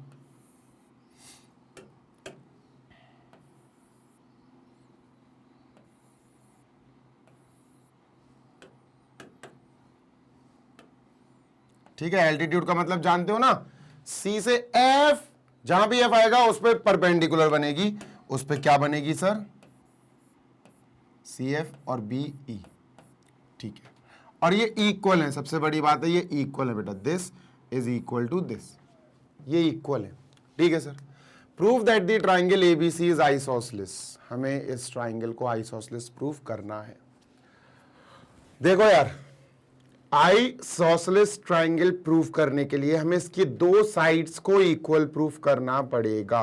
A: ठीक है, एल्टीट्यूड का मतलब जानते हो ना, सी से एफ, जहां भी एफ आएगा उस पर परपेंडिकुलर बनेगी, उस पर क्या बनेगी सर, सी एफ और बी ई। ठीक है, और ये इक्वल है, सबसे बड़ी बात है ये इक्वल है बेटा, this is equal to this, ये इक्वल है। ठीक है sir, prove that the triangle ABC is isosceles. हमें इस ट्राइंगल को आइसोसेलेस प्रूव करना है। देखो यार, आइसोसेलेस ट्राइंगल प्रूफ करने के लिए हमें इसकी दो साइड्स को इक्वल प्रूफ करना पड़ेगा,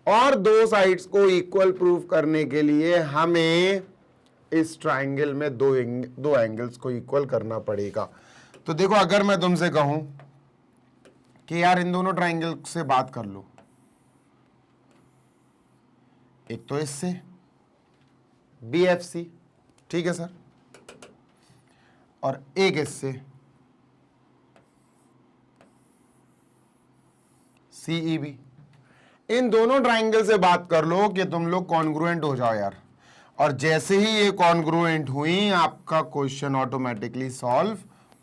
A: और दो साइड्स को इक्वल प्रूफ करने के लिए हमें इस ट्राइंगल में दो एंगल्स को इक्वल करना पड़ेगा। तो देखो, अगर मैं तुमसे कहूं कि यार इन दोनों ट्राइंगल से बात कर लो, एक तो इससे BFC, ठीक है सर, और एक इससे CEB, इन दोनों ट्राइंगल से बात कर लो कि तुम लोग कॉन्ग्रुएंट हो जाओ यार, और जैसे ही ये कॉन्ग्रुएंट हुई आपका क्वेश्चन ऑटोमेटिकली सॉल्व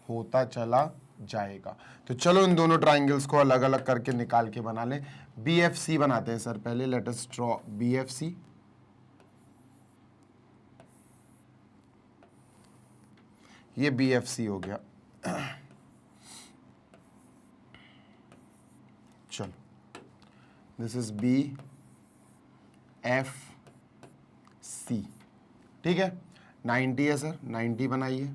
A: होता चला जाएगा। तो चलो इन दोनों ट्राइंगल्स को अलग अलग करके निकाल के बना लें। BFC बनाते हैं सर पहले, लेट अस ड्रॉ BFC। ये BFC हो गया। चलो, दिस इज BFC, ठीक है, 90 है सर, 90 बनाइए।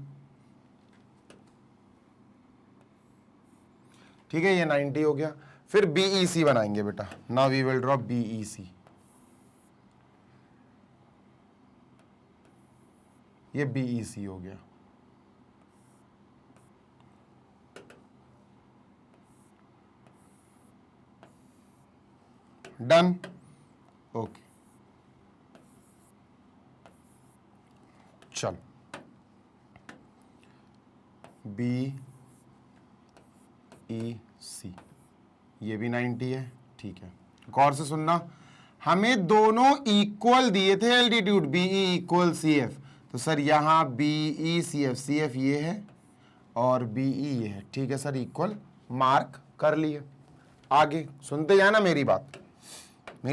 A: ठीक है, ये 90 हो गया। फिर BEC बनाएंगे बेटा, now we will draw BEC। ये BEC हो गया। Done, okay. चलो, BEC, ये भी 90 है, ठीक है। गौर से सुनना, हमें दोनों इक्वल दिए थे एल्टीट्यूड, BE इक्वल CF, तो सर यहां BE CF, CF ये है और BE ये है, ठीक है सर, इक्वल मार्क कर लिए। आगे सुनते जाना मेरी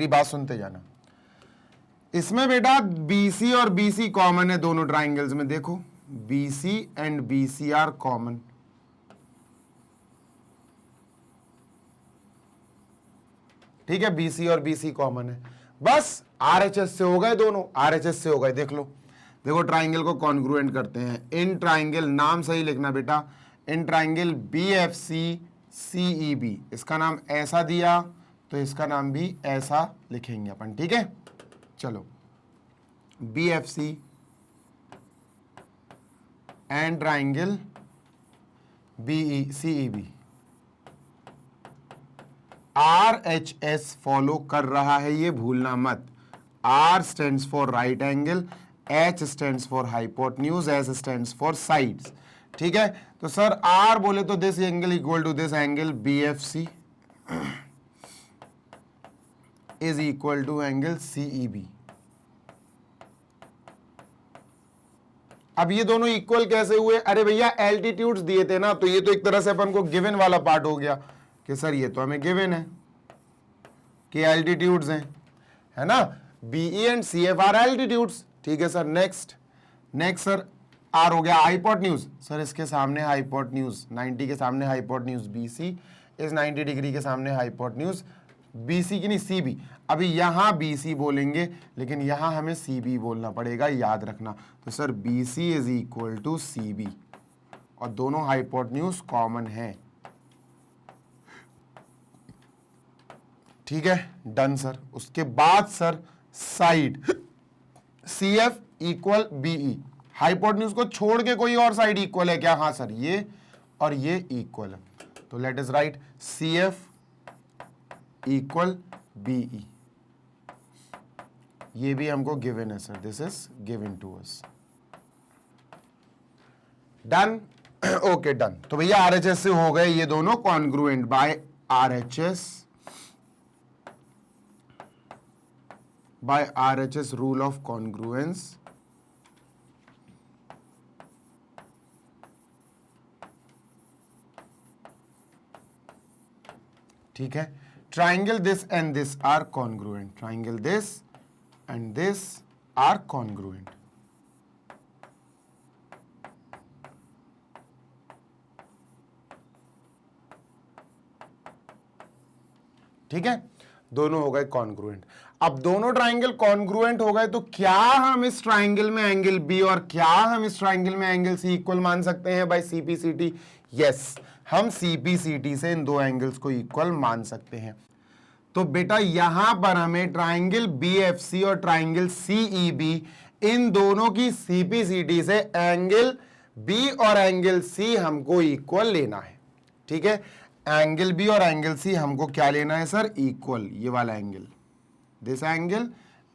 A: बात सुनते जाना। इसमें बेटा BC और BC कॉमन है दोनों ट्राइंगल्स में, देखो BC and BC are common. ठीक है, BC और BC कॉमन है, बस RHS से हो गए दोनों, RHS से हो गए। देख लो, देखो ट्राइंगल को कॉन्ग्रुएंट करते हैं। इन ट्राइंगल, नाम सही लिखना बेटा, इन ट्राइंगल BFC CEB, इसका नाम ऐसा दिया तो इसका नाम भी ऐसा लिखेंगे अपन, ठीक है। चलो, BFC and triangle CEB, RHS follow कर रहा है, ये भूलना मत। R stands for right angle, H stands for hypotenuse, S stands for sides, ठीक है। तो सर R बोले तो this angle equal to this angle BFC is equal to angle CEB। अब ये दोनों इक्वल कैसे हुए? अरे भैया एल्टीट्यूड्स दिए थे ना, तो ये तो एक तरह से अपन को गिवन वाला पार्ट हो गया कि सर ये तो हमें गिवन है कि एल्टीट्यूड्स हैं, है ना। BE and CF are altitudes, ठीक है सर। नेक्स्ट सर R हो गया हाइपोटेन्यूज, सर इसके सामने हाइपोटेन्यूज 90 के सामने हाइपोटेन्यूज BC इस 90 डिग्री के सामने हाइपोटेन्यूज BC की नहीं, CB। अभी यहां BC बोलेंगे लेकिन यहां हमें CB बोलना पड़ेगा, याद रखना। तो sir BC is equal to CB और दोनों हाइपोटेन्यूज कॉमन है। ठीक है, डन सर। उसके बाद sir side CF equal BE, hypotenuse को छोड़ के कोई और साइड इक्वल है क्या? हाँ सर, ये और ये इक्वल है। तो let us write CF equal BE। ये भी हमको गिवन है sir, this is given to us. Done, okay done. तो भैया RHS से हो गए ये दोनों congruent by RHS rule of congruence. ठीक है, triangle this and this are congruent, triangle this and this are congruent. ठीक है, दोनों हो गए कॉन्ग्रुएंट। अब दोनों ट्राइंगल कॉन्ग्रुएंट हो गए तो क्या हम इस ट्राइंगल में एंगल बी और क्या हम इस ट्राइंगल में एंगल सी इक्वल मान सकते हैं बाय CPCT? यस, हम CPCT से इन दो एंगल्स को इक्वल मान सकते हैं। तो बेटा यहां पर हमें ट्राइंगल BFC और ट्राइंगल CEB इन दोनों की CPCT से एंगल B और एंगल C हमको इक्वल लेना है। ठीक है, एंगल B और एंगल C हमको क्या लेना है सर? इक्वल, ये वाला angle, this angle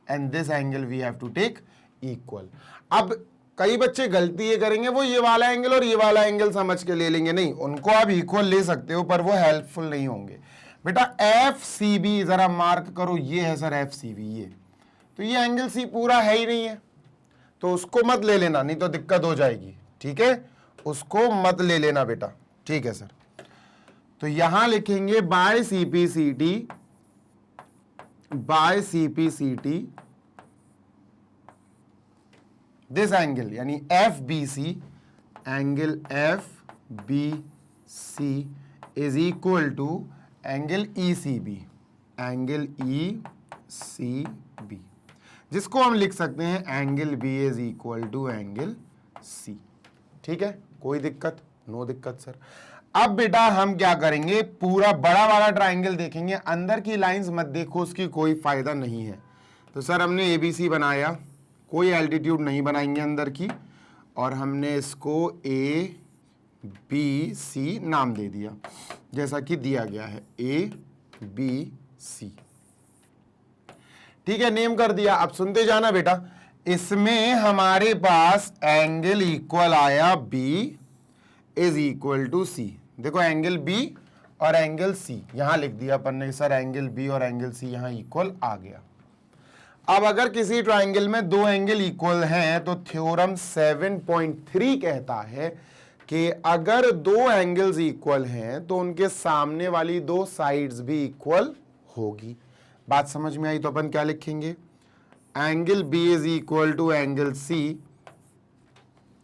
A: and this angle we have to take equal. अब कई बच्चे गलती ये करेंगे, वो ये वाला एंगल और ये वाला एंगल समझ के ले लेंगे। नहीं, उनको आप इक्वल ले सकते हो पर वो हेल्पफुल नहीं होंगे। बेटा FCB जरा मार्क करो, ये है सर FCB, ये तो ये एंगल C पूरा है ही नहीं है, तो उसको मत ले लेना, नहीं तो दिक्कत हो जाएगी। ठीक है, उसको मत ले लेना बेटा। ठीक है सर, तो यहां लिखेंगे बाय CPCT दिस एंगल, यानी FBC, angle FBC is equal to angle ECB, angle ECB, जिसको हम लिख सकते हैं angle B is equal to angle C। ठीक है, कोई दिक्कत? नो दिक्कत सर। अब बेटा हम क्या करेंगे, पूरा बड़ा वाला ट्राइंगल देखेंगे, अंदर की लाइंस मत देखो, उसकी कोई फायदा नहीं है। तो सर हमने ABC बनाया, कोई एल्टीट्यूड नहीं बनाएंगे अंदर की, और हमने इसको ABC नाम दे दिया जैसा कि दिया गया है, ABC। ठीक है, नेम कर दिया। अब सुनते जाना बेटा, इसमें हमारे पास एंगल इक्वल आया B is equal to C। देखो एंगल B और एंगल C यहां लिख दिया अपन ने सर, एंगल B और एंगल C यहां इक्वल आ गया। अब अगर किसी ट्राइंगल में दो एंगल इक्वल हैं तो थ्योरम 7.3 कहता है कि अगर दो एंगल्स इक्वल हैं तो उनके सामने वाली दो साइड्स भी इक्वल होगी। बात समझ में आई? तो अपन क्या लिखेंगे, angle B is equal to angle C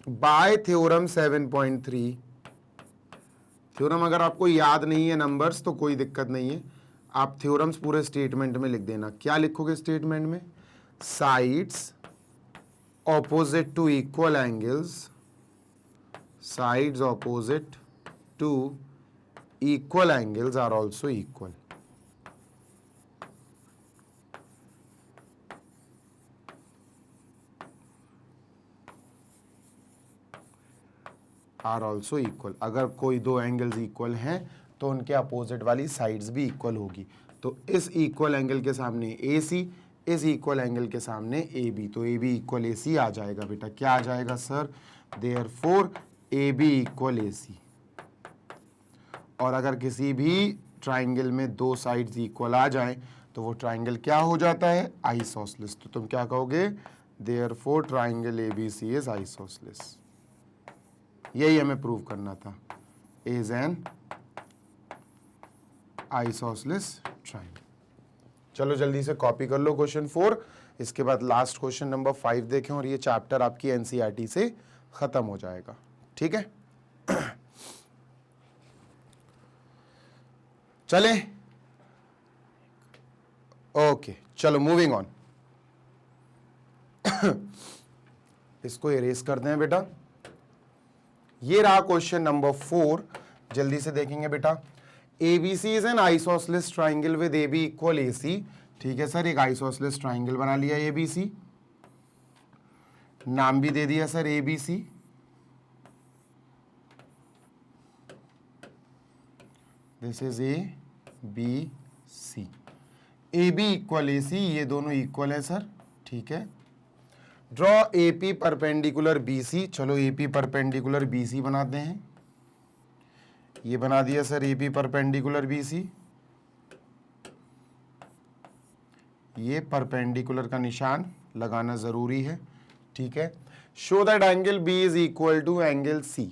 A: by theorem 7.3। Theorem अगर आपको याद नहीं है नंबर्स तो कोई दिक्कत नहीं है, आप थ्योरम्स पूरे स्टेटमेंट में लिख देना। क्या लिखोगे स्टेटमेंट में? Sides opposite to equal angles, sides opposite to equal angles are also equal. Are also equal, अगर कोई दो एंगल्स इक्वल हैं तो उनके अपोजिट वाली साइड्स भी इक्वल होगी। तो इस इक्वल एंगल के सामने AC, इस इक्वल एंगल के सामने AB, तो AB इक्वल AC आ जाएगा बेटा। क्या आ जाएगा sir? Therefore AB equal AC। और अगर किसी भी ट्राइंगल में दो साइड्स इक्वल आ जाएं तो वो ट्राइंगल क्या हो जाता है? आइसोसेलेस। तो तुम क्या कहोगे? Therefore triangle ABC is isosceles. यही हमें प्रूव करना था, इज एन आइसोसेलेस ट्राइंगल। चलो जल्दी से कॉपी कर लो क्वेश्चन 4, इसके बाद लास्ट क्वेश्चन नंबर 5 देखें और ये चैप्टर आपकी NCERT से खत्म हो जाएगा। ठीक है, चले ओके, चलो मूविंग ऑन। इसको इरेज करते हैं बेटा। ये रहा क्वेश्चन नंबर 4, जल्दी से देखेंगे बेटा। ABC is an isosceles triangle with AB equal AC। ठीक है सर, एक आइसोसेलेस ट्राइंगल बना लिया ABC, नाम भी दे दिया sir ABC। This is ABC। AB equal AC, ये दोनों इक्वल है सर। ठीक है, ड्रॉ AP परपेंडिकुलर BC। चलो AP परपेंडिकुलर BC बनाते हैं। ये बना दिया सर AP परपेंडिकुलर BC। ये परपेंडिकुलर का निशान लगाना जरूरी है। ठीक है, show that angle B is equal to angle C।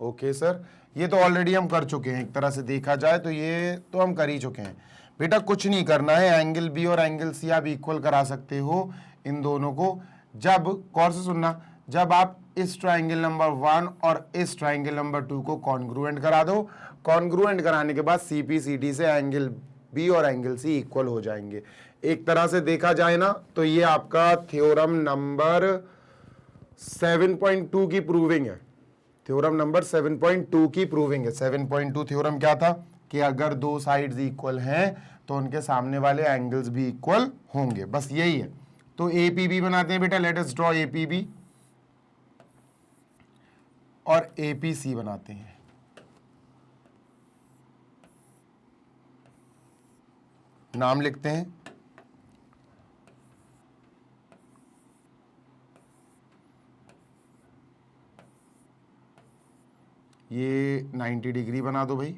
A: Okay sir, ये तो ऑलरेडी हम कर चुके हैं, एक तरह से देखा जाए तो ये तो हम कर ही चुके हैं बेटा। कुछ नहीं करना है, एंगल B और एंगल C आप इक्वल करा सकते हो इन दोनों को। जब कौन से सुनना, जब आप इस ट्राइंगल नंबर 1 और इस ट्राइंगल नंबर 2 को कॉन्ग्रुएंट करा दो। कॉन्ग्रुएंट कराने के बाद CP/CD से एंगल B और एंगल C इक्वल हो जाएंगे। एक तरह से देखा जाए ना तो ये आपका थ्योरम नंबर 7.2 की प्रूविंग है। थ्योरम नंबर 7.2 की प्रूविंग है। 7.2 थ्योरम क्या था कि अगर दो साइड्स इक्वल हैं तो उनके सामने वाले एंगल्स भी इक्वल होंगे, बस यही है। तो APB बनाते हैं बेटा, लेट अस ड्रॉ APB, और APC बनाते हैं। नाम लिखते हैं, ये 90 डिग्री बना दो भाई।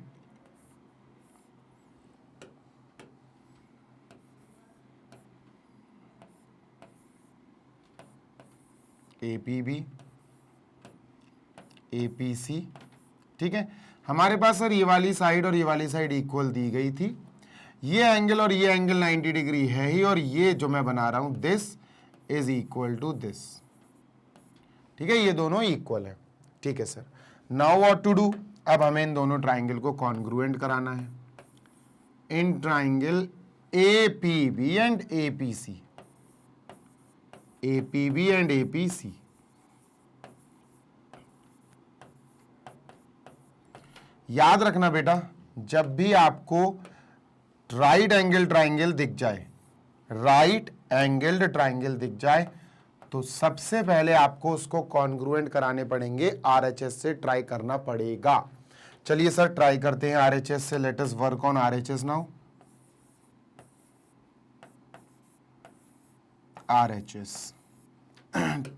A: APB, APC। ठीक है, हमारे पास सर ये वाली साइड और ये वाली साइड इक्वल दी गई थी। ये एंगल और ये एंगल 90 डिग्री है ही, और ये जो मैं बना रहा हूं this is equal to this. ठीक है, ये दोनों इक्वल है। ठीक है sir, now what to do, अब हमें इन दोनों ट्राइंगल को कॉन्ग्रुएंट कराना है। इन triangle APB and APC, APB and APC। याद रखना बेटा, जब भी आपको राइट एंगल ट्राइंगल दिख जाए, राइट एंगल्ड ट्राइंगल दिख जाए, तो सबसे पहले आपको उसको कॉन्ग्रुएंट कराने पड़ेंगे, RHS से ट्राई करना पड़ेगा। चलिए सर ट्राई करते हैं RHS से। Let us work on RHS now. RHS,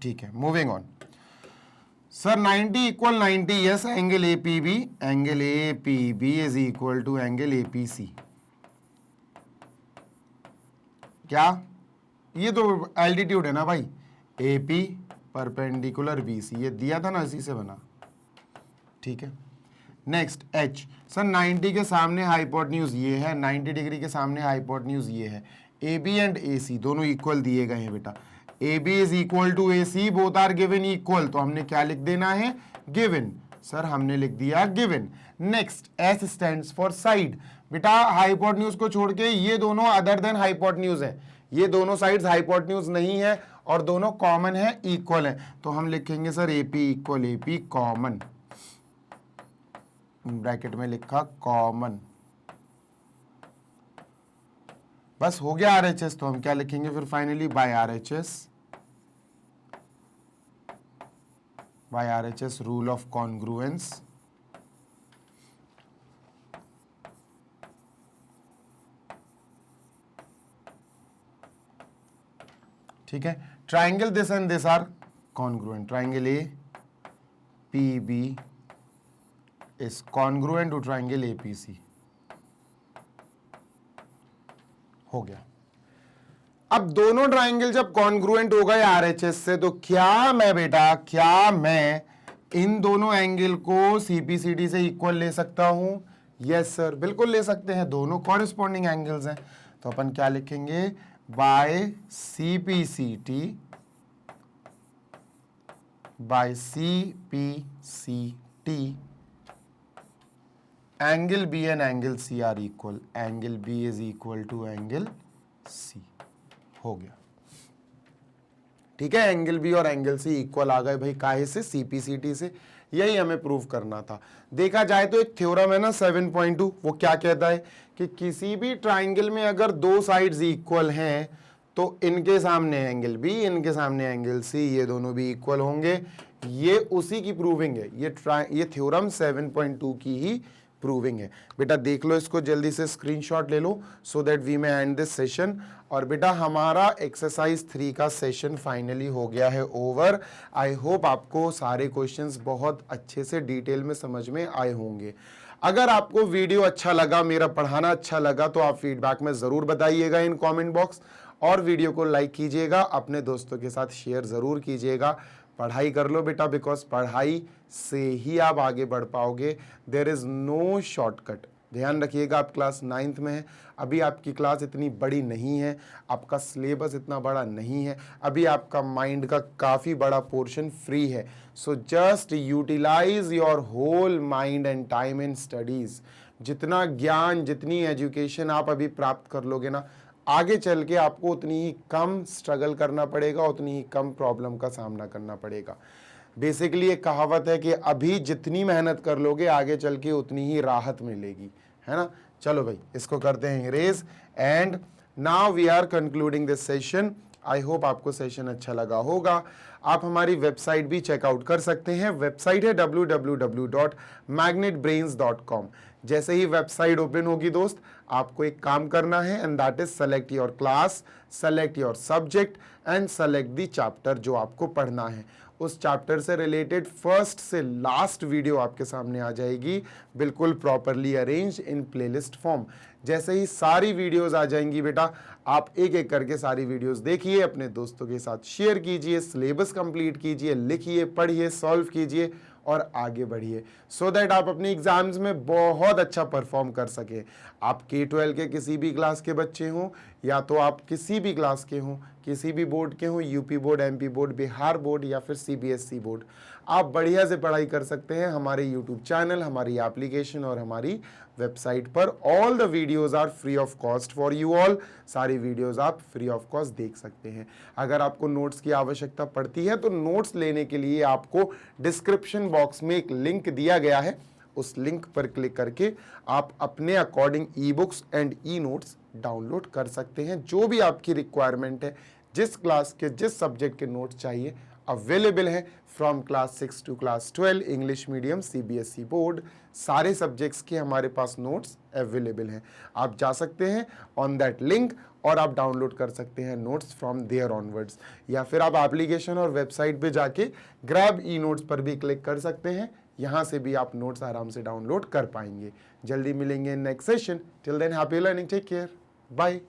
A: ठीक है, moving on sir. 90 equal 90, yes, angle APB is equal to angle APC। क्या ये तो एल्टीट्यूड है ना भाई, AP परपेंडिकुलर BC, ये दिया था ना, इसी से बना। ठीक है, नेक्स्ट H। सर 90 के सामने हाइपोटेन्यूज ये है, 90 डिग्री के सामने हाइपोटेन्यूज ये है। AB एंड AC दोनों इक्वल दिए गए हैं बेटा। AB is equal to AC, both are given equal, तो हमने क्या लिख देना है, गिवन। सर हमने लिख दिया given. Next S stands for side. बेटा हाइपोटेन्यूज को छोड़ के ये दोनों अदर देन हाइपोटेन्यूज है, ये दोनों साइड्स हाइपोटेन्यूज नहीं है और दोनों कॉमन है, इक्वल है, तो हम लिखेंगे sir AP equal AP common, bracket में लिखा कॉमन। बस हो गया RHS, तो हम क्या लिखेंगे फिर finally, by RHS rule of congruence. ठीक है, triangle this and this are congruent. Triangle APB is congruent to triangle APC। हो गया। अब दोनों ट्राइंगल जब कॉन्ग्रुएंट हो गए RHS से, तो क्या मैं इन दोनों एंगल को CP/CD से इक्वल ले सकता हूं? यस सर, बिल्कुल ले सकते हैं, दोनों कॉरेस्पॉन्डिंग एंगल्स हैं। तो अपन क्या लिखेंगे, by CP/CD angle B and angle C are equal. Angle B is equal to angle C हो गया। ठीक है, एंगल बी और एंगल सी इक्वल आ गए भाई, काहे से? सीपीसीटी से। यही हमें प्रूव करना था। देखा जाए तो एक थ्योरम है ना 7.2, वो क्या कहता है कि किसी भी ट्राइंगल में अगर दो साइड्स इक्वल हैं तो इनके सामने एंगल बी, इनके सामने एंगल सी, ये दोनों भी इक्वल होंगे। ये उसी की प्रूविंग है, ये थ्योरम 7.2 की ही प्रूविंग है। बेटा देख लो इसको, जल्दी से स्क्रीनशॉट ले लो so that we may end this session. और बेटा हमारा एक्सरसाइज 3 का सेशन फाइनली हो गया है ओवर। आई होप आपको सारे क्वेश्चंस बहुत अच्छे से डिटेल में समझ में आए होंगे। अगर आपको वीडियो अच्छा लगा, मेरा पढ़ाना अच्छा लगा, तो आप फीडबैक में ज़रूर बताइएगा इन कमेंट बॉक्स, और वीडियो को लाइक कीजिएगा, अपने दोस्तों के साथ शेयर ज़रूर कीजिएगा। पढ़ाई कर लो बेटा, बिकॉज पढ़ाई से ही आप आगे बढ़ पाओगे। There is no shortcut. ध्यान रखिएगा, आप क्लास 9th में हैं, अभी आपकी क्लास इतनी बड़ी नहीं है, आपका सिलेबस इतना बड़ा नहीं है, अभी आपका माइंड का काफ़ी बड़ा पोर्शन फ्री है। So just utilise your whole mind and time in studies. जितना ज्ञान, जितनी एजुकेशन आप अभी प्राप्त कर लोगे ना, आगे चल के आपको उतनी ही कम स्ट्रगल करना पड़ेगा, उतनी ही कम प्रॉब्लम का सामना करना पड़ेगा। बेसिकली एक कहावत है कि अभी जितनी मेहनत कर लोगे, आगे चल के उतनी ही राहत मिलेगी, है ना। चलो भाई, इसको करते हैं erase, and now we are concluding this session. I hope आपको सेशन अच्छा लगा होगा। आप हमारी वेबसाइट भी चेकआउट कर सकते हैं। वेबसाइट है www.magnetbrains.com। जैसे ही वेबसाइट ओपन होगी दोस्त, आपको एक काम करना है, and that is select your class, select your subject and select the chapter जो आपको पढ़ना है। उस चैप्टर से रिलेटेड फर्स्ट से लास्ट वीडियो आपके सामने आ जाएगी, बिल्कुल properly arrange in playlist form. जैसे ही सारी वीडियोस आ जाएंगी बेटा, आप एक एक करके सारी वीडियोस देखिए, अपने दोस्तों के साथ शेयर कीजिए, सिलेबस कंप्लीट कीजिए, लिखिए, पढ़िए, सॉल्व कीजिए और आगे बढ़िए, सो दैट आप अपनी एग्जाम्स में बहुत अच्छा परफॉर्म कर सके। आप K-12 के किसी भी क्लास के बच्चे हों, या तो आप किसी भी क्लास के हों, किसी भी बोर्ड के हों, UP board, MP board, Bihar board या फिर CBSE बोर्ड, आप बढ़िया से पढ़ाई कर सकते हैं हमारे यूट्यूब चैनल, हमारी एप्लीकेशन और हमारी वेबसाइट पर। All the videos are free of cost for you all. सारी वीडियोस आप फ्री ऑफ कॉस्ट देख सकते हैं। अगर आपको नोट्स की आवश्यकता पड़ती है तो नोट्स लेने के लिए आपको डिस्क्रिप्शन बॉक्स में एक लिंक दिया गया है, उस लिंक पर क्लिक करके आप अपने according e books and e notes download कर सकते हैं। जो भी आपकी रिक्वायरमेंट है, जिस क्लास के जिस सब्जेक्ट के नोट्स चाहिए, अवेलेबल है from class 6 to class 12, English medium, CBSE board, सारे सब्जेक्ट्स के हमारे पास नोट्स अवेलेबल हैं। आप जा सकते हैं ऑन दैट लिंक और आप डाउनलोड कर सकते हैं नोट्स फ्रॉम देयर ऑनवर्ड्स, या फिर आप एप्लीकेशन और वेबसाइट पे जाके ग्रैब ई नोट्स पर भी क्लिक कर सकते हैं। यहाँ से भी आप नोट्स आराम से डाउनलोड कर पाएंगे। जल्दी मिलेंगे next session. Till then happy learning, take care, bye.